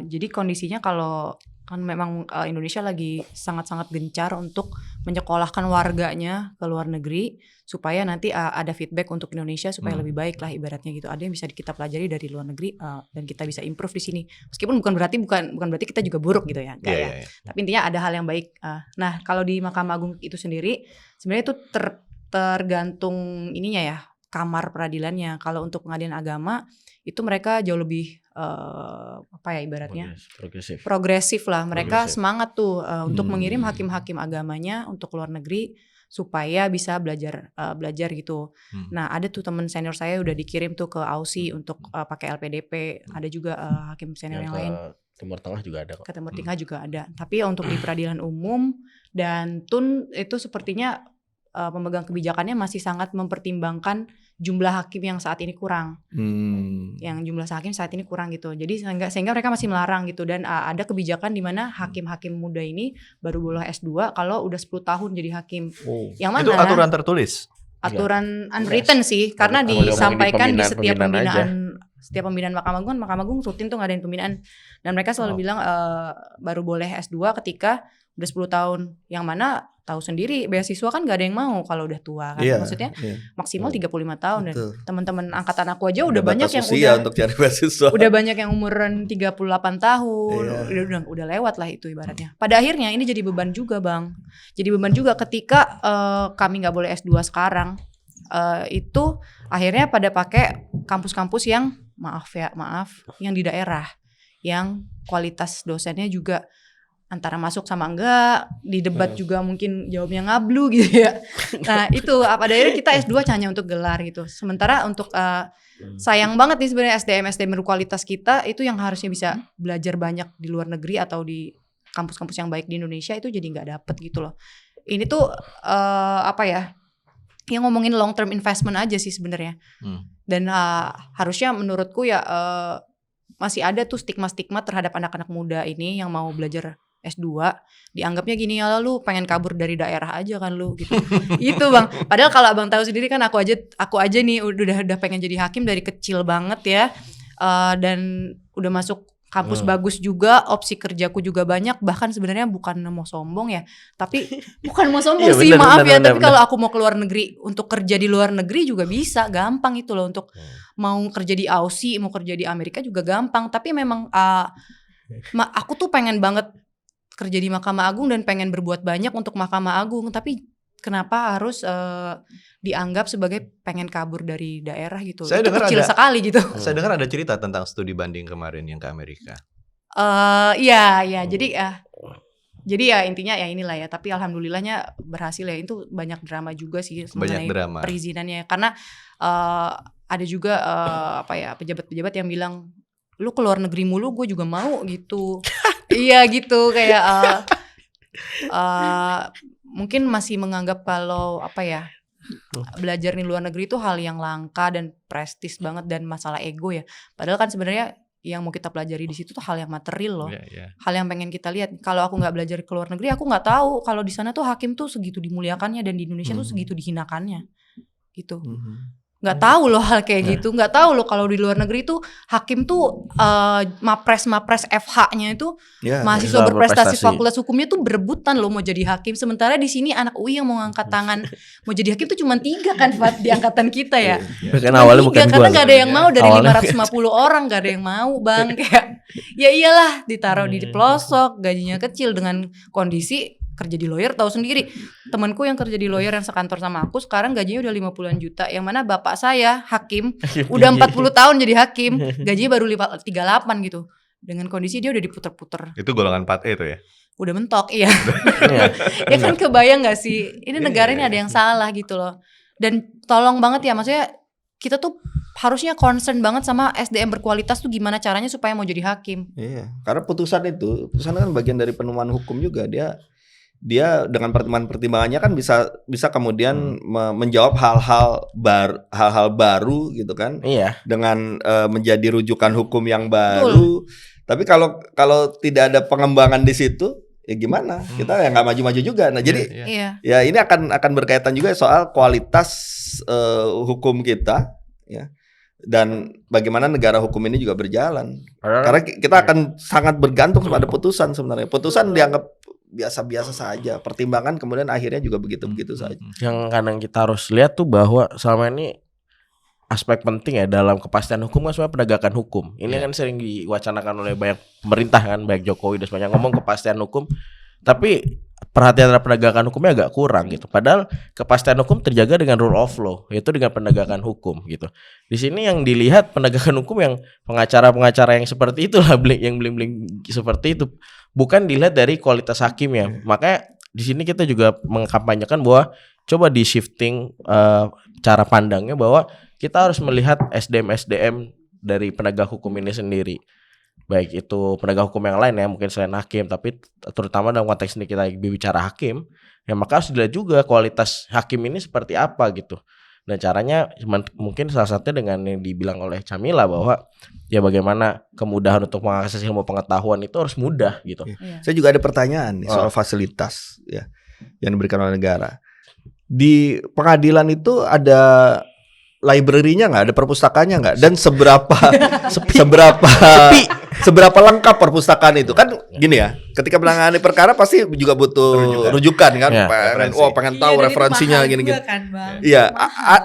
Jadi kondisinya kalau kan memang Indonesia lagi sangat-sangat gencar untuk menyekolahkan warganya ke luar negeri supaya nanti ada feedback untuk Indonesia supaya lebih baik lah ibaratnya gitu. Ada yang bisa kita pelajari dari luar negeri dan kita bisa improve di sini. Meskipun bukan berarti kita juga buruk gitu ya, enggak ya. Tapi intinya ada hal yang baik. Nah, kalau di Mahkamah Agung itu sendiri sebenarnya itu tergantung ininya ya, kamar peradilannya. Kalau untuk pengadilan agama itu mereka jauh lebih apa ya ibaratnya progresif lah. Mereka semangat tuh untuk mengirim hakim-hakim agamanya untuk luar negeri supaya bisa belajar gitu. Nah, ada tuh teman senior saya udah dikirim tuh ke Aussie untuk pakai LPDP. Ada juga hakim senior yang lain. Timur Tengah juga ada kok. Ke Timur Tengah juga ada. Tapi untuk di peradilan umum dan TUN itu sepertinya pemegang kebijakannya masih sangat mempertimbangkan jumlah hakim yang saat ini kurang. Yang jumlah hakim saat ini kurang gitu. Jadi sehingga mereka masih melarang gitu. Dan ada kebijakan di mana hakim-hakim muda ini baru boleh S2 kalau udah 10 tahun jadi hakim. Yang mana? Itu aturan tertulis? Aturan unwritten sih. Karena disampaikan di setiap pembinaan Mahkamah Agung rutin tuh ngadain pembinaan. Dan mereka selalu bilang baru boleh S2 ketika udah 10 tahun. Yang mana tahu sendiri beasiswa kan gak ada yang mau kalau udah tua kan. Maksudnya maksimal 35 tahun. Dan teman-teman angkatan aku aja udah banyak yang untuk cari beasiswa. Udah banyak yang umuran 38 tahun. Udah lewat lah itu ibaratnya. Pada akhirnya ini jadi beban juga Bang. Jadi beban juga ketika kami gak boleh S2 sekarang. Itu akhirnya pada pakai kampus-kampus yang maaf yang di daerah. Yang kualitas dosennya juga antara masuk sama enggak, di debat juga mungkin jawabnya ngablu gitu ya. Nah itu pada akhirnya kita S2 hanya untuk gelar gitu. Sementara untuk sayang banget nih sebenarnya SDM berkualitas kita itu yang harusnya bisa belajar banyak di luar negeri atau di kampus-kampus yang baik di Indonesia itu jadi nggak dapet gitu loh. Ini tuh apa ya? Yang ngomongin long term investment aja sih sebenarnya. Dan harusnya menurutku ya masih ada tuh stigma-stigma terhadap anak-anak muda ini yang mau belajar S2 dianggapnya gini ya lu pengen kabur dari daerah aja kan lu gitu. Itu Bang. Padahal kalau Abang tahu sendiri kan aku aja nih udah pengen jadi hakim dari kecil banget ya. Dan udah masuk kampus bagus juga, opsi kerjaku juga banyak. Bahkan sebenarnya bukan mau sombong ya, tapi bukan mau sombong sih, maaf ya. Tapi kalau aku mau keluar negeri untuk kerja di luar negeri juga bisa, gampang itu loh. Untuk mau kerja di Aussie, mau kerja di Amerika juga gampang. Tapi memang aku tuh pengen banget kerja di Mahkamah Agung dan pengen berbuat banyak untuk Mahkamah Agung, tapi kenapa harus dianggap sebagai pengen kabur dari daerah gitu? Itu kecil sekali gitu. Saya dengar ada cerita tentang studi banding kemarin yang ke Amerika. Iya. Jadi ya intinya ya inilah ya. Tapi alhamdulillahnya berhasil ya. Itu banyak drama juga sih mengenai perizinannya. Karena ada juga pejabat-pejabat yang bilang, lu ke luar negeri mulu, gue juga mau gitu. Iya gitu kayak mungkin masih menganggap kalau belajar di luar negeri itu hal yang langka dan prestis banget dan masalah ego ya. Padahal kan sebenarnya yang mau kita pelajari di situ tuh hal yang material loh. Hal yang pengen kita lihat. Kalau aku nggak belajar ke luar negeri, aku nggak tahu kalau di sana tuh hakim tuh segitu dimuliakannya dan di Indonesia tuh segitu dihinakannya gitu. Nggak tahu loh hal kayak gitu, nggak tahu loh kalau di luar negeri tuh hakim tuh mapres FH-nya itu mahasiswa berprestasi fakultas hukumnya tuh berebutan loh mau jadi hakim. Sementara di sini anak UI yang mau ngangkat tangan mau jadi hakim tuh cuma 3 kan Fat di angkatan kita ya. Kan awalnya bukan karena nggak ada yang mau dari 550 orang, nggak ada yang mau Bang. Kayak ya iyalah ditaruh di pelosok, gajinya kecil dengan kondisi kerja di lawyer tahu sendiri. Temanku yang kerja di lawyer yang sekantor sama aku sekarang gajinya udah 50-an juta. Yang mana bapak saya hakim udah 40 tahun jadi hakim, gajinya baru 38 gitu. Dengan kondisi dia udah diputer-puter. Itu golongan 4E itu ya? Udah mentok, iya. Ya kan kebayang gak sih? Ini negara ini ada yang salah gitu loh. Dan tolong banget ya, maksudnya kita tuh harusnya concern banget sama SDM berkualitas tuh gimana caranya supaya mau jadi hakim. Iya, karena putusan kan bagian dari penemuan hukum juga. dia dengan pertimbangannya kan bisa kemudian menjawab hal-hal baru gitu kan. Iya. Dengan menjadi rujukan hukum yang baru. Tapi kalau tidak ada pengembangan di situ, ya gimana? Kita ya nggak maju-maju juga. Nah, jadi ya ini akan berkaitan juga soal kualitas hukum kita, ya. Dan bagaimana negara hukum ini juga berjalan. Karena kita akan sangat bergantung pada putusan sebenarnya. Putusan dianggap biasa-biasa saja. Pertimbangan kemudian akhirnya juga begitu-begitu saja. Yang kadang kita harus lihat tuh bahwa selama ini aspek penting ya dalam kepastian hukum kan sebenarnya penegakan hukum. Ini kan sering diwacanakan oleh banyak pemerintah kan, baik Jokowi dan semuanya ngomong kepastian hukum. Tapi perhatian terhadap penegakan hukumnya agak kurang gitu. Padahal kepastian hukum terjaga dengan rule of law, yaitu dengan penegakan hukum gitu. Di sini yang dilihat penegakan hukum yang pengacara-pengacara yang seperti itulah, yang bling-bling seperti itu, bukan dilihat dari kualitas hakimnya. Makanya di sini kita juga mengkampanyekan bahwa coba di shifting cara pandangnya bahwa kita harus melihat SDM dari penegak hukum ini sendiri. Baik itu penegak hukum yang lain ya, mungkin selain hakim, tapi terutama dalam konteks ini kita bicara hakim, ya maka harus dilihat juga kualitas hakim ini seperti apa gitu. Dan caranya mungkin salah satunya dengan yang dibilang oleh Camilla bahwa ya bagaimana kemudahan untuk mengakses ilmu pengetahuan itu harus mudah gitu. Saya juga ada pertanyaan nih soal fasilitas ya yang diberikan oleh negara. Di pengadilan itu ada library-nya nggak, ada perpustakaannya nggak, dan seberapa lengkap perpustakaan itu kan gini ya, ketika menangani perkara pasti juga butuh rujukan kan, pengen tahu referensinya gini-gini. Iya,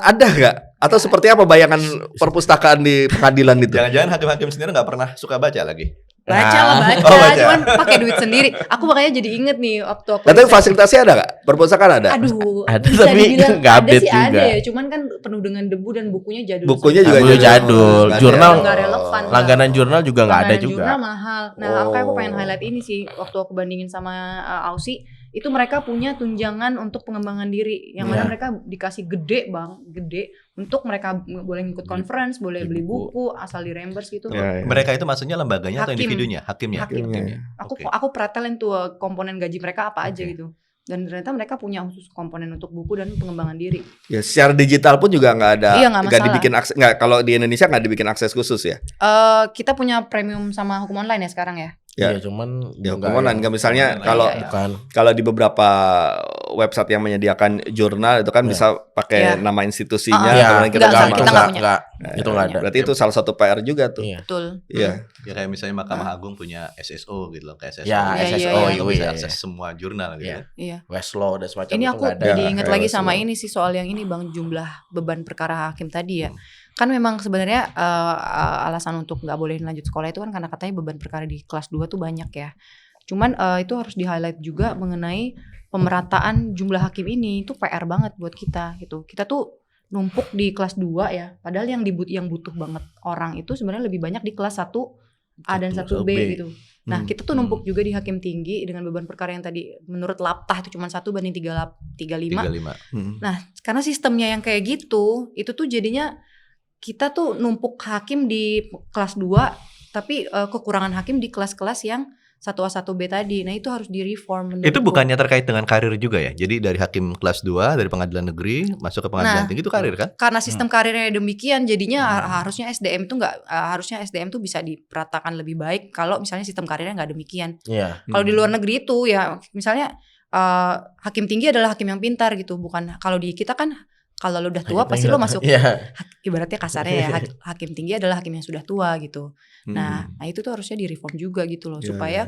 ada nggak atau seperti apa bayangan perpustakaan di pengadilan itu? Jangan-jangan hakim-hakim sendiri nggak pernah suka baca lagi. Baca, cuman pakai duit sendiri. Aku makanya jadi inget nih waktu aku. Tapi fasilitasnya ada nggak? Perpustakaan ada? Aduh, ada tapi nggak update sih juga. Ada ya, cuman kan penuh dengan debu dan bukunya jadul. Bukunya juga jadul. Jurnal nggak relevan. Langganan jurnal juga nggak ada juga. Jurnal mahal. Nah, makanya aku pengen highlight ini sih. Waktu aku bandingin sama Aussie, itu mereka punya tunjangan untuk pengembangan diri, yang mana mereka dikasih gede untuk mereka boleh ngikut conference, boleh beli buku asal di reimburse gitu. Mereka itu maksudnya lembaganya atau individunya? Hakimnya. Aku pretelin tuh komponen gaji mereka apa aja gitu. Dan ternyata mereka punya khusus komponen untuk buku dan pengembangan diri. Ya, secara digital pun juga nggak ada, nggak dibikin akses, nggak, kalau di Indonesia nggak dibikin akses khusus ya. Kita punya premium sama hukum online ya sekarang ya. Ya, cuman online kan misalnya kalau di beberapa website yang menyediakan jurnal itu kan bisa pakai nama institusinya, kemudian kita itu nggak ada. Berarti itu salah satu PR juga tuh. Betul. Iya. Ya kayak misalnya Mahkamah Agung punya SSO gitu loh, kayak SSO. SSO itu bisa akses semua jurnal gitu. Iya. Westlaw dan semacam ini itu aku nggak ada. jadi ingat lagi sama ini sih soal yang ini Bang, jumlah beban perkara hakim tadi ya. Kan memang sebenarnya alasan untuk nggak boleh lanjut sekolah itu kan karena katanya beban perkara di kelas 2 tuh banyak ya. Cuman itu harus di-highlight juga mengenai pemerataan jumlah hakim ini, itu PR banget buat kita gitu. Kita tuh numpuk di kelas 2 ya, padahal yang butuh banget orang itu sebenarnya lebih banyak di kelas 1A dan 1B gitu. Nah, kita tuh numpuk juga di hakim tinggi dengan beban perkara yang tadi menurut Laptah itu cuma 1:35. Nah, karena sistemnya yang kayak gitu, itu tuh jadinya kita tuh numpuk hakim di kelas 2 tapi kekurangan hakim di kelas-kelas yang 1A 1B tadi. Nah, itu harus direform. Itu bukannya terkait dengan karir juga ya? Jadi dari hakim kelas 2 dari pengadilan negeri masuk ke pengadilan tinggi itu karir kan? Karena sistem karirnya demikian, jadinya harusnya SDM itu harusnya SDM tuh bisa diperatakan lebih baik kalau misalnya sistem karirnya nggak demikian. Kalau di luar negeri itu ya misalnya hakim tinggi adalah hakim yang pintar gitu, bukan kalau di kita kan kalau lo udah tua pasti lo masuk ibaratnya kasarnya ya hakim tinggi adalah hakim yang sudah tua gitu. Nah itu tuh harusnya direform juga gitu loh supaya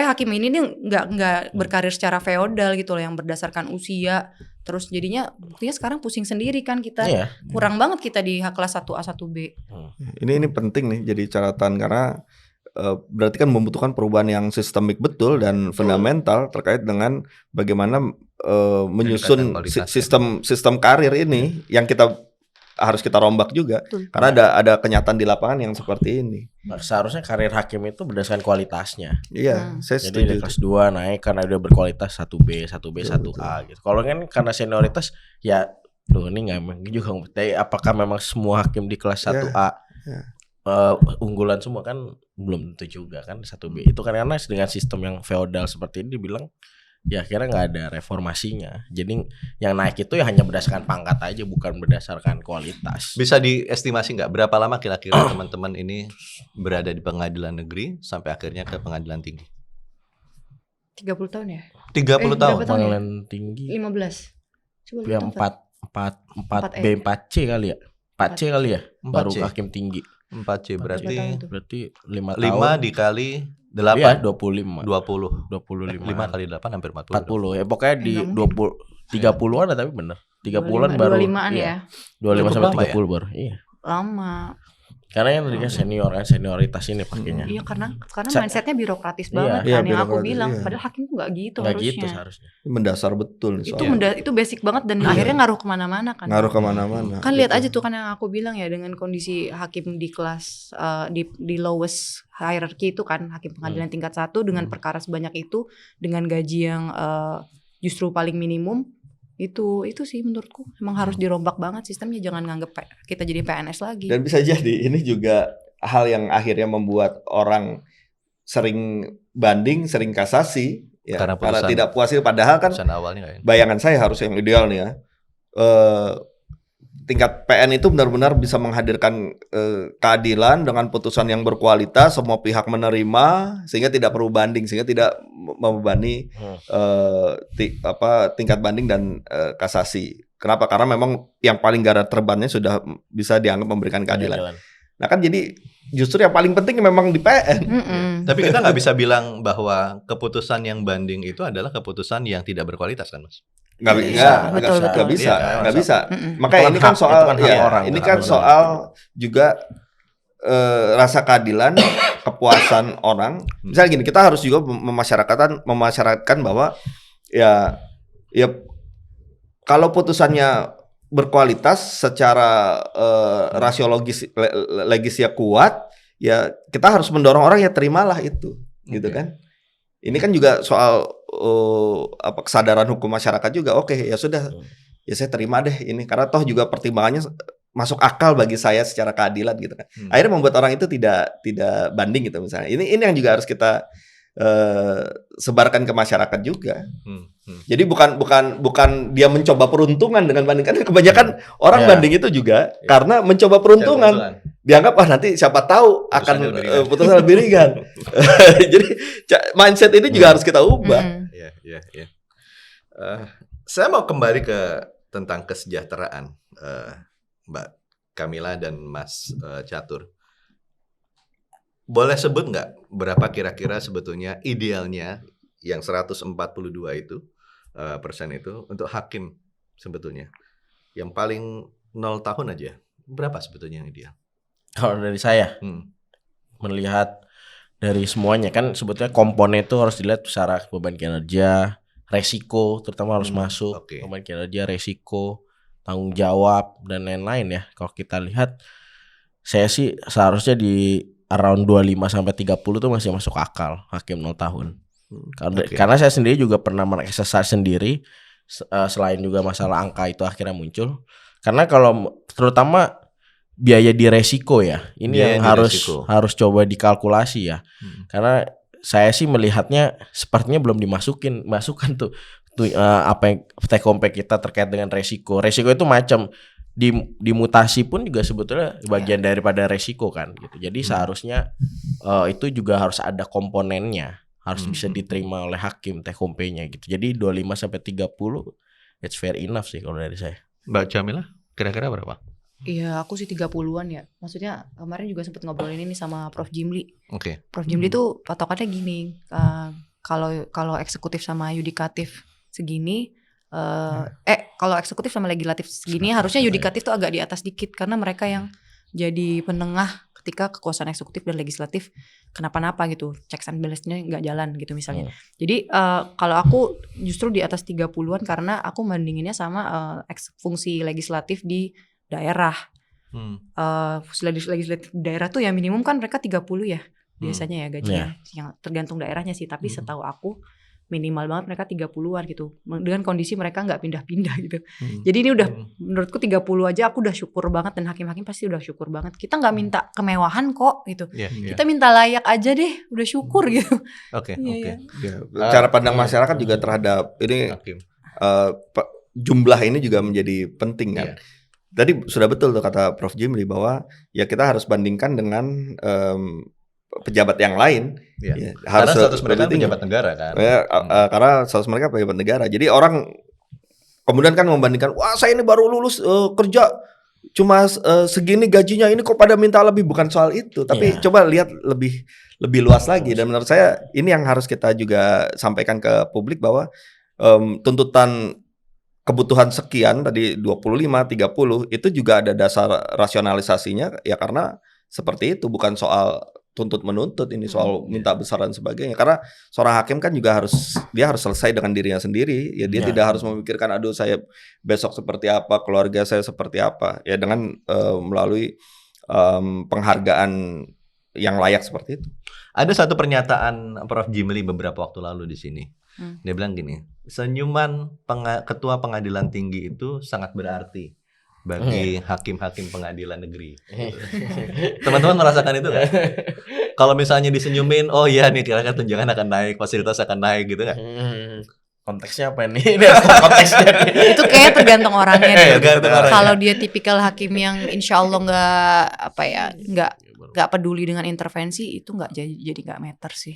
hakim ini nih nggak berkarir secara feodal gitu loh yang berdasarkan usia. Terus jadinya buktinya sekarang pusing sendiri kan kita. Kurang banget kita di kelas 1A 1B. Ini penting nih jadi catatan karena berarti kan membutuhkan perubahan yang sistemik betul dan fundamental terkait dengan bagaimana menyusun sistem karir ini yang harus kita rombak juga. Karena ada kenyataan di lapangan yang seperti ini. Seharusnya karir hakim itu berdasarkan kualitasnya. Iya, saya jadi setuju. Jadi kelas 2 naik karena udah berkualitas 1B, 1A gitu. Kalau kan karena senioritas ya ini nggak juga. Apakah memang semua hakim di kelas 1A unggulan semua kan belum tentu juga kan 1B. Itu kan karena dengan sistem yang feodal seperti ini dibilang ya akhirnya nggak ada reformasinya. Jadi yang naik itu ya hanya berdasarkan pangkat aja, bukan berdasarkan kualitas. Bisa diestimasi nggak berapa lama kira-kira teman-teman ini berada di pengadilan negeri sampai akhirnya ke pengadilan tinggi? 30 tahun ya? 30 tahun. berapa tahun ya? Pengadilan tinggi 15. Coba ya lu 4 B 4C kali ya. 4C kali ya, 4C. baru hakim tinggi. 4C berarti Berarti 5 tahun. 5 dikali Iya, 8 25. 20. 25. 5 kali 8 hampir 40. 40 ya pokoknya di Nggak 20 30-an ada tapi bener 30-an baru 25-an ya. 25 Cukup sampai lama 30 baru iya Lama. karena yang tadi kan senior kan senioritas ini pakainya Iya karena Sa- mindsetnya birokratis Iya. banget Iya, kan yang aku birokratis, bilang. iya. Padahal hakim tuh nggak gitu nggak harusnya. gitu seharusnya Mendasar betul nih Itu soalnya. itu basic banget dan akhirnya ngaruh kemana-mana kan. Ngaruh kemana-mana. Kan lihat Betul. aja tuh kan yang aku bilang ya dengan kondisi hakim di kelas di lowest hierarchy itu kan hakim pengadilan tingkat 1 dengan perkara sebanyak itu dengan gaji yang justru paling minimum itu sih menurutku emang harus dirombak banget sistemnya, jangan nganggep kita jadi PNS lagi. Dan bisa jadi ini juga hal yang akhirnya membuat orang sering banding, sering kasasi ya, Karena karena putusan- tidak puas. Padahal kan Keputusan awalnya nggak ya? bayangan saya harus yang ideal nih ya. Tingkat PN itu benar-benar bisa menghadirkan keadilan dengan putusan yang berkualitas, semua pihak menerima sehingga tidak perlu banding, sehingga tidak membebani tingkat banding dan kasasi. Kenapa? Karena memang yang paling garda terdepannya sudah bisa dianggap memberikan keadilan. Nah kan jadi justru yang paling penting memang di PN. Tapi kita nggak bisa bilang bahwa keputusan yang banding itu adalah keputusan yang tidak berkualitas kan, Mas? Nggak Betul, bisa, betul. nggak bisa, Iya, nggak bisa. Mm-mm. Makanya Itu ini kan kan hak- soal, itu kan hak ya, orang, ini bukan kan hak soal juga rasa keadilan, kepuasan orang. Misalnya gini, kita harus juga memasyarakatkan bahwa ya kalau putusannya berkualitas secara rasiologis legisnya kuat, ya kita harus mendorong orang ya terimalah itu, gitu Oke. kan? Ini kan juga soal kesadaran hukum masyarakat juga. Oke, ya sudah, ya saya terima deh ini karena toh juga pertimbangannya masuk akal bagi saya secara keadilan gitu kan. Akhirnya membuat orang itu tidak banding gitu misalnya. Ini yang juga harus kita sebarkan ke masyarakat juga. Jadi bukan dia mencoba peruntungan dengan banding, kan kebanyakan orang Ya. banding itu juga karena mencoba peruntungan. Dianggap nanti siapa tahu akan Putusannya lebih ringan. putusan lebih ringan. Jadi mindset ini juga harus kita ubah. Iya. Saya mau kembali ke tentang kesejahteraan, Mbak Kamila dan Mas Catur. Boleh sebut nggak berapa kira-kira sebetulnya idealnya yang 142 itu persen itu untuk hakim sebetulnya? Yang paling 0 tahun aja, berapa sebetulnya yang ideal? Kalau dari saya melihat dari semuanya kan sebetulnya komponen itu harus dilihat secara beban kinerja, resiko terutama harus masuk, Oke. beban kinerja, resiko, tanggung jawab dan lain-lain ya. Kalau kita lihat saya sih seharusnya di around 25 sampai 30 tuh masih masuk akal hakim 0 tahun. Karena saya sendiri juga pernah mengeksersis sendiri selain juga masalah angka itu akhirnya muncul. Karena kalau terutama biaya di resiko ya, ini Biaya yang di harus resiko. coba dikalkulasi ya. Karena saya sih melihatnya sepertinya belum masukkan tuh apa yang take home pay kita terkait dengan resiko. Resiko itu macam di mutasi pun juga sebetulnya bagian daripada resiko kan gitu. Jadi seharusnya itu juga harus ada komponennya, harus bisa diterima oleh hakim take home pay-nya gitu. Jadi 25 sampai 30 it's fair enough sih kalau dari saya. Mbak Jamila, kira-kira berapa? Iya, aku sih 30-an ya. Maksudnya kemarin juga sempat ngobrolin ini sama Prof Jimli. Oke. Prof Jimli tuh patokannya gini, kalau eksekutif sama yudikatif segini, kalau eksekutif sama legislatif segini, harusnya yudikatif tuh agak di atas dikit karena mereka yang jadi penengah ketika kekuasaan eksekutif dan legislatif kenapa-napa gitu, checks and balance-nya nggak jalan gitu misalnya. Jadi kalau aku justru di atas 30-an karena aku bandinginnya sama fungsi legislatif di daerah. Legislatif daerah tuh yang minimum kan mereka 30 ya biasanya ya gajinya, yang tergantung daerahnya sih. Tapi setahu aku minimal banget mereka 30-an gitu. Dengan kondisi mereka nggak pindah-pindah gitu. Jadi ini udah menurutku 30 aja aku udah syukur banget, dan hakim-hakim pasti udah syukur banget. Kita nggak minta kemewahan kok gitu. Kita minta layak aja deh, udah syukur gitu. Oke. Iya, Ya, cara pandang masyarakat juga terhadap ini Hakim. jumlah ini juga menjadi penting kan. Tadi sudah betul tuh kata Prof Jimli bahwa ya kita harus bandingkan dengan pejabat yang lain. Iya. Ya, Karena status mereka lebih tinggi. pejabat negara kan. Ya, karena status mereka pejabat negara. Jadi orang kemudian kan membandingkan, wah saya ini baru lulus kerja cuma segini gajinya, ini kok pada minta lebih. Bukan soal itu, tapi coba lihat lebih luas lagi. Dan menurut saya ini yang harus kita juga sampaikan ke publik bahwa tuntutan kebutuhan sekian tadi 25, 30 itu juga ada dasar rasionalisasinya ya, karena seperti itu, bukan soal tuntut menuntut, ini soal minta besar dan sebagainya. Karena seorang hakim kan juga harus selesai dengan dirinya sendiri. Ya dia tidak harus memikirkan aduh saya besok seperti apa, keluarga saya seperti apa. Ya dengan melalui penghargaan yang layak seperti itu. Ada satu pernyataan Prof Jimli beberapa waktu lalu di sini. Dia bilang gini, senyuman ketua pengadilan tinggi itu sangat berarti bagi hakim-hakim pengadilan negeri. Teman-teman merasakan itu kan? Kalau misalnya disenyumin, oh iya nih kira-kira tunjangan akan naik, fasilitas akan naik gitu kan? Konteksnya apa nih? Konteksnya nih. Itu kayak tergantung orangnya deh. Tergantung orangnya. Kalau dia tipikal hakim yang insya Allah nggak peduli dengan intervensi, itu nggak jadi nggak meter sih.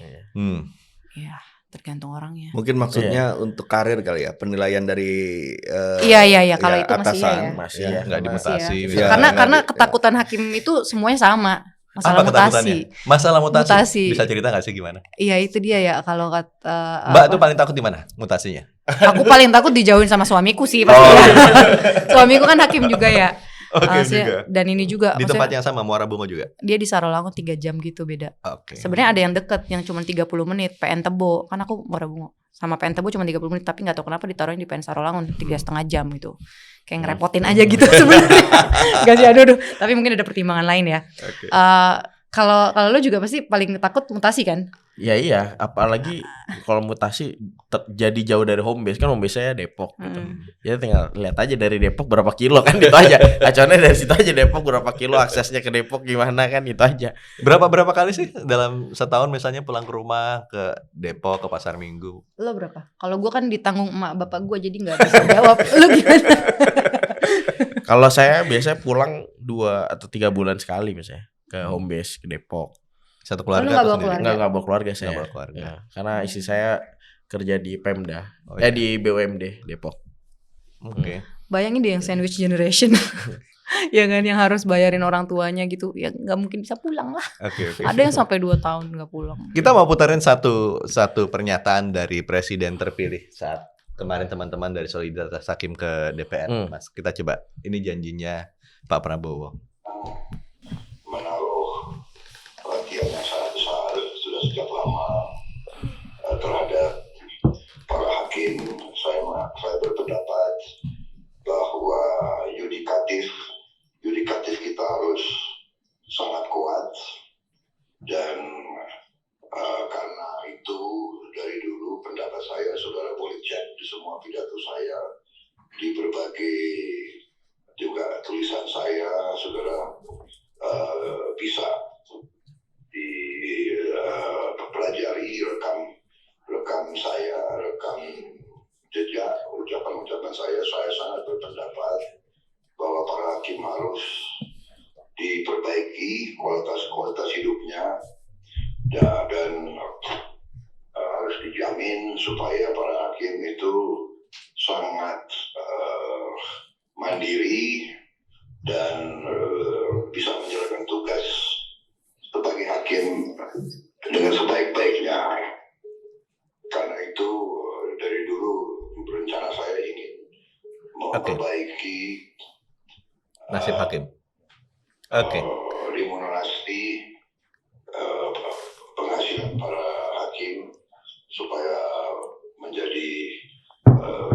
Iya, tergantung orangnya. Mungkin maksudnya untuk karir kali ya, penilaian dari Iya. Kalau itu masih atasan. Masih Ya, nggak dimutasi. Ya, Karena ketakutan hakim itu semuanya sama. Masalah Apa mutasi. ketakutannya? Masalah mutasi. Mutasi. Bisa cerita nggak sih gimana? Iya itu dia ya, kalau kata Mbak tuh paling takut di mana mutasinya? aku paling takut dijauhin sama suamiku sih pasti. Suamiku kan hakim juga ya. Oke Maksudnya, juga. dan ini juga Di maksudnya tempat yang sama, Muara Bungo juga. dia di Sarolangun 3 jam gitu beda. Oke. Sebenarnya ada yang deket yang cuma 30 menit, PN Tebo. Kan aku Muara Bungo. Sama PN Tebo cuma 30 menit, tapi enggak tahu kenapa ditaruhin di PN Sarolangun 3,5 jam gitu. Kayak ngerepotin aja gitu sebenarnya. Gak sih, aduh. Tapi mungkin ada pertimbangan lain ya. Oke. Kalau lo juga pasti paling takut mutasi kan? Ya iya, apalagi kalau mutasi jadi jauh dari home base, kan home base saya Depok gitu. Ya tinggal lihat aja dari Depok berapa kilo kan, itu aja. Acuannya dari situ aja, Depok berapa kilo, aksesnya ke Depok gimana kan, itu aja. Berapa kali sih dalam setahun misalnya pulang ke rumah ke Depok, ke Pasar Minggu? Lo berapa? Kalau gue kan ditanggung emak bapak gue, jadi nggak bisa jawab. Lo gimana? Kalau saya biasanya pulang 2 atau 3 bulan sekali misalnya ke home base ke Depok. Satu Lu keluarga nggak atau bawa sendiri? keluarga? Nggak bawa keluarga saya. Nggak bawa keluarga. Ya, karena istri saya kerja di Pemda, Oh, iya. di BUMD Depok. Oke. Bayangin deh yang sandwich generation. Ya kan, yang harus bayarin orang tuanya gitu. Ya nggak mungkin bisa pulang lah. Oke. Ada yang sampai 2 tahun nggak pulang. Kita mau putarin satu pernyataan dari presiden terpilih saat kemarin teman-teman dari Solidaritas Hakim ke DPR. Mas, kita coba. Ini janjinya Pak Prabowo. Menaruh perhatian yang sangat besar sudah sejak lama terhadap para hakim. Saya berpendapat bahwa yudikatif kita harus sangat kuat, dan karena itu dari dulu pendapat saya, saudara boleh cek di semua pidato saya, di berbagai juga tulisan saya, saudara bisa dipelajari rekam saya, rekam jejak ucapan saya sangat berpendapat bahwa para hakim harus diperbaiki kualitas hidupnya, dan harus dijamin supaya para hakim itu sangat mandiri dan bisa menjalankan tugas sebagai hakim dengan sebaik-baiknya. Karena itu dari dulu berencana saya ingin memperbaiki Nasib hakim. Oke. remunerasi penghasilan para hakim supaya menjadi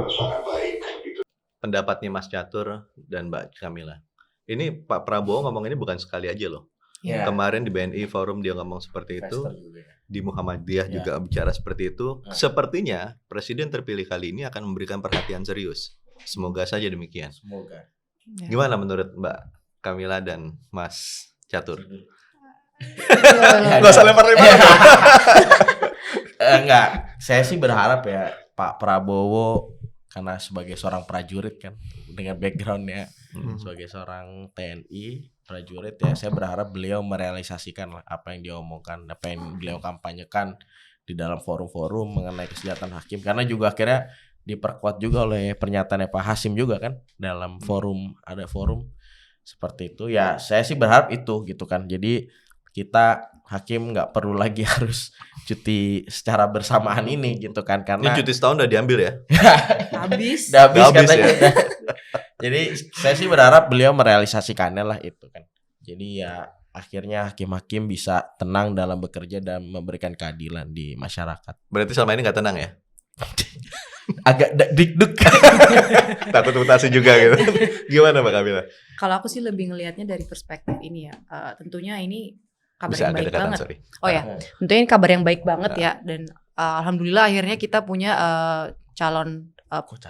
sangat baik gitu. Pendapatnya Mas Catur dan Mbak Kamila. Ini Pak Prabowo ngomong ini bukan sekali aja loh. Ya. Kemarin di BNI Forum dia ngomong seperti itu. di Muhammadiyah juga bicara seperti itu. Sepertinya presiden terpilih kali ini akan memberikan perhatian serius. Semoga saja demikian. Semoga. Ya. Gimana menurut Mbak Kamila dan Mas Catur? Nggak Nggak usah lempar-lempar. Enggak, saya sih berharap ya Pak Prabowo, karena sebagai seorang prajurit kan, dengan backgroundnya sebagai seorang TNI prajurit ya, saya berharap beliau merealisasikan lah apa yang dia omongkan, apa yang beliau kampanyekan di dalam forum-forum mengenai kesejahteraan hakim, karena juga akhirnya diperkuat juga oleh pernyataannya Pak Hasim juga kan dalam forum, ada forum seperti itu ya. Saya sih berharap itu gitu kan, jadi kita hakim nggak perlu lagi harus cuti secara bersamaan ini gitu kan, karena Ini cuti setahun udah diambil ya? Habis. udah habis Udah habis katanya. ya? Jadi saya sih berharap beliau merealisasikannya lah itu kan. Jadi ya akhirnya hakim-hakim bisa tenang dalam bekerja dan memberikan keadilan di masyarakat. Berarti selama ini nggak tenang ya? Agak dik-duk. Takut mutasi juga gitu. Gimana Mbak Kamila? Kalau aku sih lebih ngelihatnya dari perspektif ini ya. Tentunya ini kabar Bisa yang agak baik dekatan, banget. sorry. Oh ya, tentunya ini kabar yang baik banget ya. Dan alhamdulillah akhirnya kita punya calon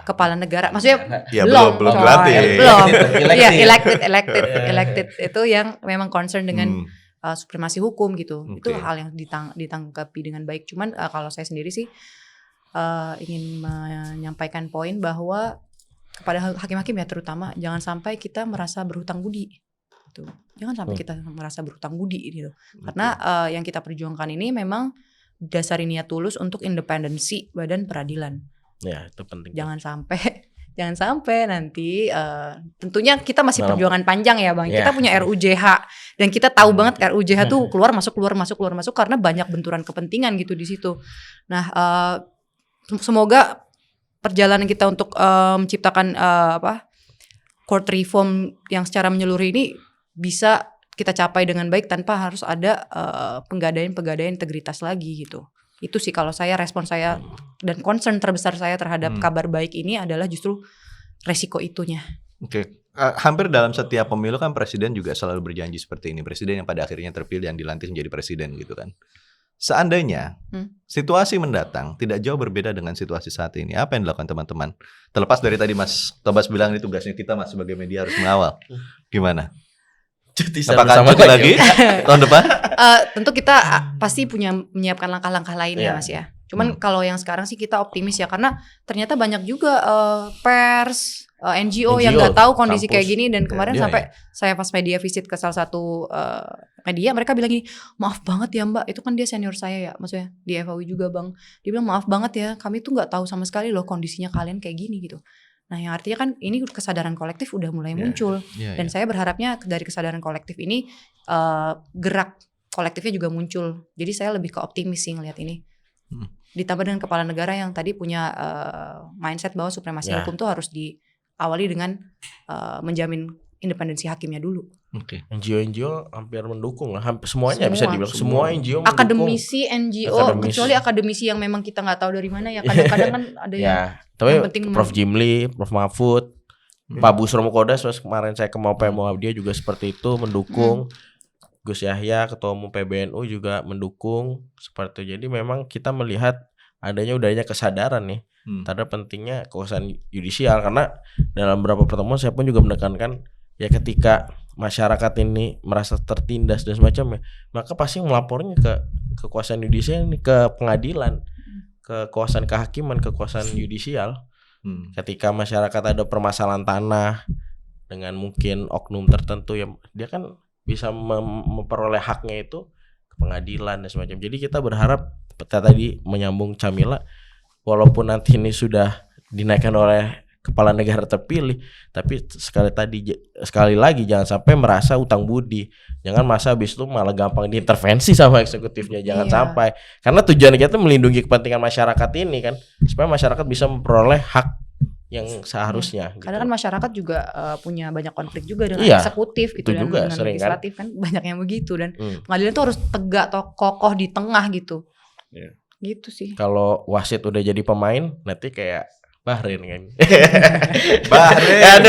kepala negara. Maksudnya Ya belum coy. dilantik. Belum. Iya, Elected. elected itu yang memang concern dengan supremasi hukum gitu. Itu Oke. hal yang ditanggapi dengan baik. Cuman kalau saya sendiri sih ingin menyampaikan poin bahwa kepada hakim-hakim ya terutama, jangan sampai kita merasa berhutang budi. Gitu. Jangan sampai kita merasa berhutang budi gitu. Karena yang kita perjuangkan ini memang dasari niat tulus untuk independensi badan peradilan. Ya, itu penting. Jangan sampai nanti tentunya kita masih perjuangan panjang ya Bang. Kita punya RUJH dan kita tahu banget RUJH tuh keluar masuk karena banyak benturan kepentingan gitu di situ. Nah, semoga perjalanan kita untuk menciptakan court reform yang secara menyeluruh ini bisa kita capai dengan baik tanpa harus ada penggadaian integritas lagi gitu. Itu sih kalau saya, respon saya dan concern terbesar saya terhadap kabar baik ini adalah justru resiko itunya. Oke. Hampir dalam setiap pemilu kan presiden juga selalu berjanji seperti ini. Presiden yang pada akhirnya terpilih dan dilantik menjadi presiden gitu kan. Seandainya situasi mendatang tidak jauh berbeda dengan situasi saat ini, apa yang dilakukan teman-teman? Terlepas dari tadi Mas Tobas bilang ini tugasnya kita Mas sebagai media harus mengawal. Gimana? Cuti Apakah cuti lagi tahun depan? Tentu kita pasti menyiapkan langkah-langkah lain ya Mas ya. Cuman kalau yang sekarang sih kita optimis ya, karena ternyata banyak juga pers, NGO yang nggak tahu kondisi kampus. kayak gini. Dan kemarin Iya, sampai saya pas media visit ke salah satu media, mereka bilang gini, maaf banget ya Mbak, itu kan dia senior saya ya, maksudnya di FAW juga Bang. Dia bilang maaf banget ya, kami tuh nggak tahu sama sekali loh kondisinya kalian kayak gini gitu. Nah yang artinya kan ini kesadaran kolektif udah mulai muncul. Dan saya berharapnya dari kesadaran kolektif ini gerak kolektifnya juga muncul. Jadi saya lebih ke optimis sih ngelihat ini. Ditambah dengan kepala negara yang tadi punya mindset bahwa supremasi hukum tuh harus diawali dengan menjamin independensi hakimnya dulu. Oke. NGO hampir mendukung lah, hampir semuanya bisa dibilang semua NGO mendukung. Akademisi, NGO, kecuali akademisi yang memang kita nggak tahu dari mana ya. Kadang-kadang kan ada yang tapi penting Prof Jimli, Prof Mahfud, Pak Busro Mukodas kemarin saya ke Muhammadiyah juga seperti itu mendukung. Gus Yahya ketua umum PBNU juga mendukung seperti itu. Jadi memang kita melihat udahnya kesadaran nih terhadap pentingnya kekuasaan yudisial, karena dalam beberapa pertemuan saya pun juga menekankan ya ketika masyarakat ini merasa tertindas dan semacamnya, maka pasti melapornya ke kekuasaan yudisial ini, ke pengadilan, kekuasaan kehakiman, kekuasaan yudisial. Ketika masyarakat ada permasalahan tanah dengan mungkin oknum tertentu ya, dia kan bisa memperoleh haknya itu ke pengadilan dan semacam. Jadi kita berharap tadi menyambung Camila, walaupun nanti ini sudah dinaikkan oleh kepala negara terpilih, tapi sekali lagi jangan sampai merasa utang budi. Jangan masa habis itu malah gampang diintervensi sama eksekutifnya. Jangan sampai, karena tujuan kita melindungi kepentingan masyarakat ini kan, supaya masyarakat bisa memperoleh hak yang seharusnya. Karena gitu. kan masyarakat juga punya banyak konflik juga dengan Iya, eksekutif gitu, dan juga dengan sering legislatif kan banyak yang begitu, dan pengadilan itu harus tegak atau kokoh di tengah gitu. Iya. Gitu sih. Kalau wasit udah jadi pemain, nanti kayak Bahrain kan. Bahrain.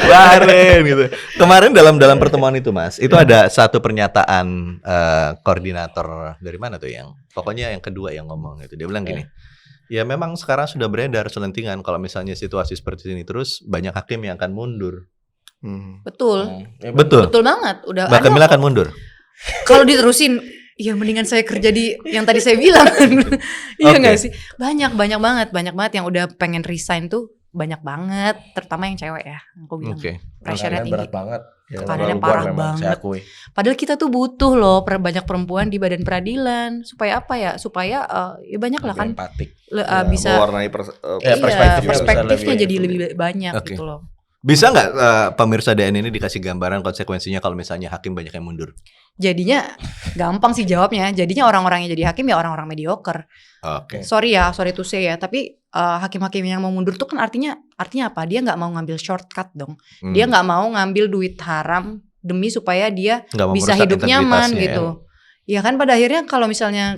Bahrain gitu. Kemarin dalam pertemuan itu Mas, itu ada satu pernyataan koordinator dari mana tuh yang pokoknya yang kedua yang ngomong itu. Dia bilang gini, ya memang sekarang sudah beredar selentingan kalau misalnya situasi seperti ini terus banyak hakim yang akan mundur. Betul. Betul. Betul banget. Udah Mbak Kamila akan mundur. kalau diterusin, ya mendingan saya kerja di yang tadi saya bilang. Iya nggak sih? Banyak banget yang udah pengen resign tuh banyak banget, terutama yang cewek ya. Aku bilang pressure-nya tinggi. Berat banget. Tekanannya Perempuan parah memang, saya banget. akui. Padahal kita tuh butuh loh banyak perempuan di badan peradilan supaya apa ya? Supaya ya banyak lah kan Empatik. bisa mewarnai perspektifnya jadi lebih banyak gitu loh. Bisa nggak pemirsa DN ini dikasih gambaran konsekuensinya kalau misalnya hakim banyak yang mundur? Jadinya gampang sih jawabnya. Jadinya orang-orang yang jadi hakim ya orang-orang mediocre. Oke. Sorry to say ya, tapi hakim-hakim yang mau mundur tuh kan artinya apa? Dia nggak mau ngambil shortcut dong. Dia nggak mau ngambil duit haram demi supaya dia bisa hidup nyaman gitu. Ya kan pada akhirnya kalau misalnya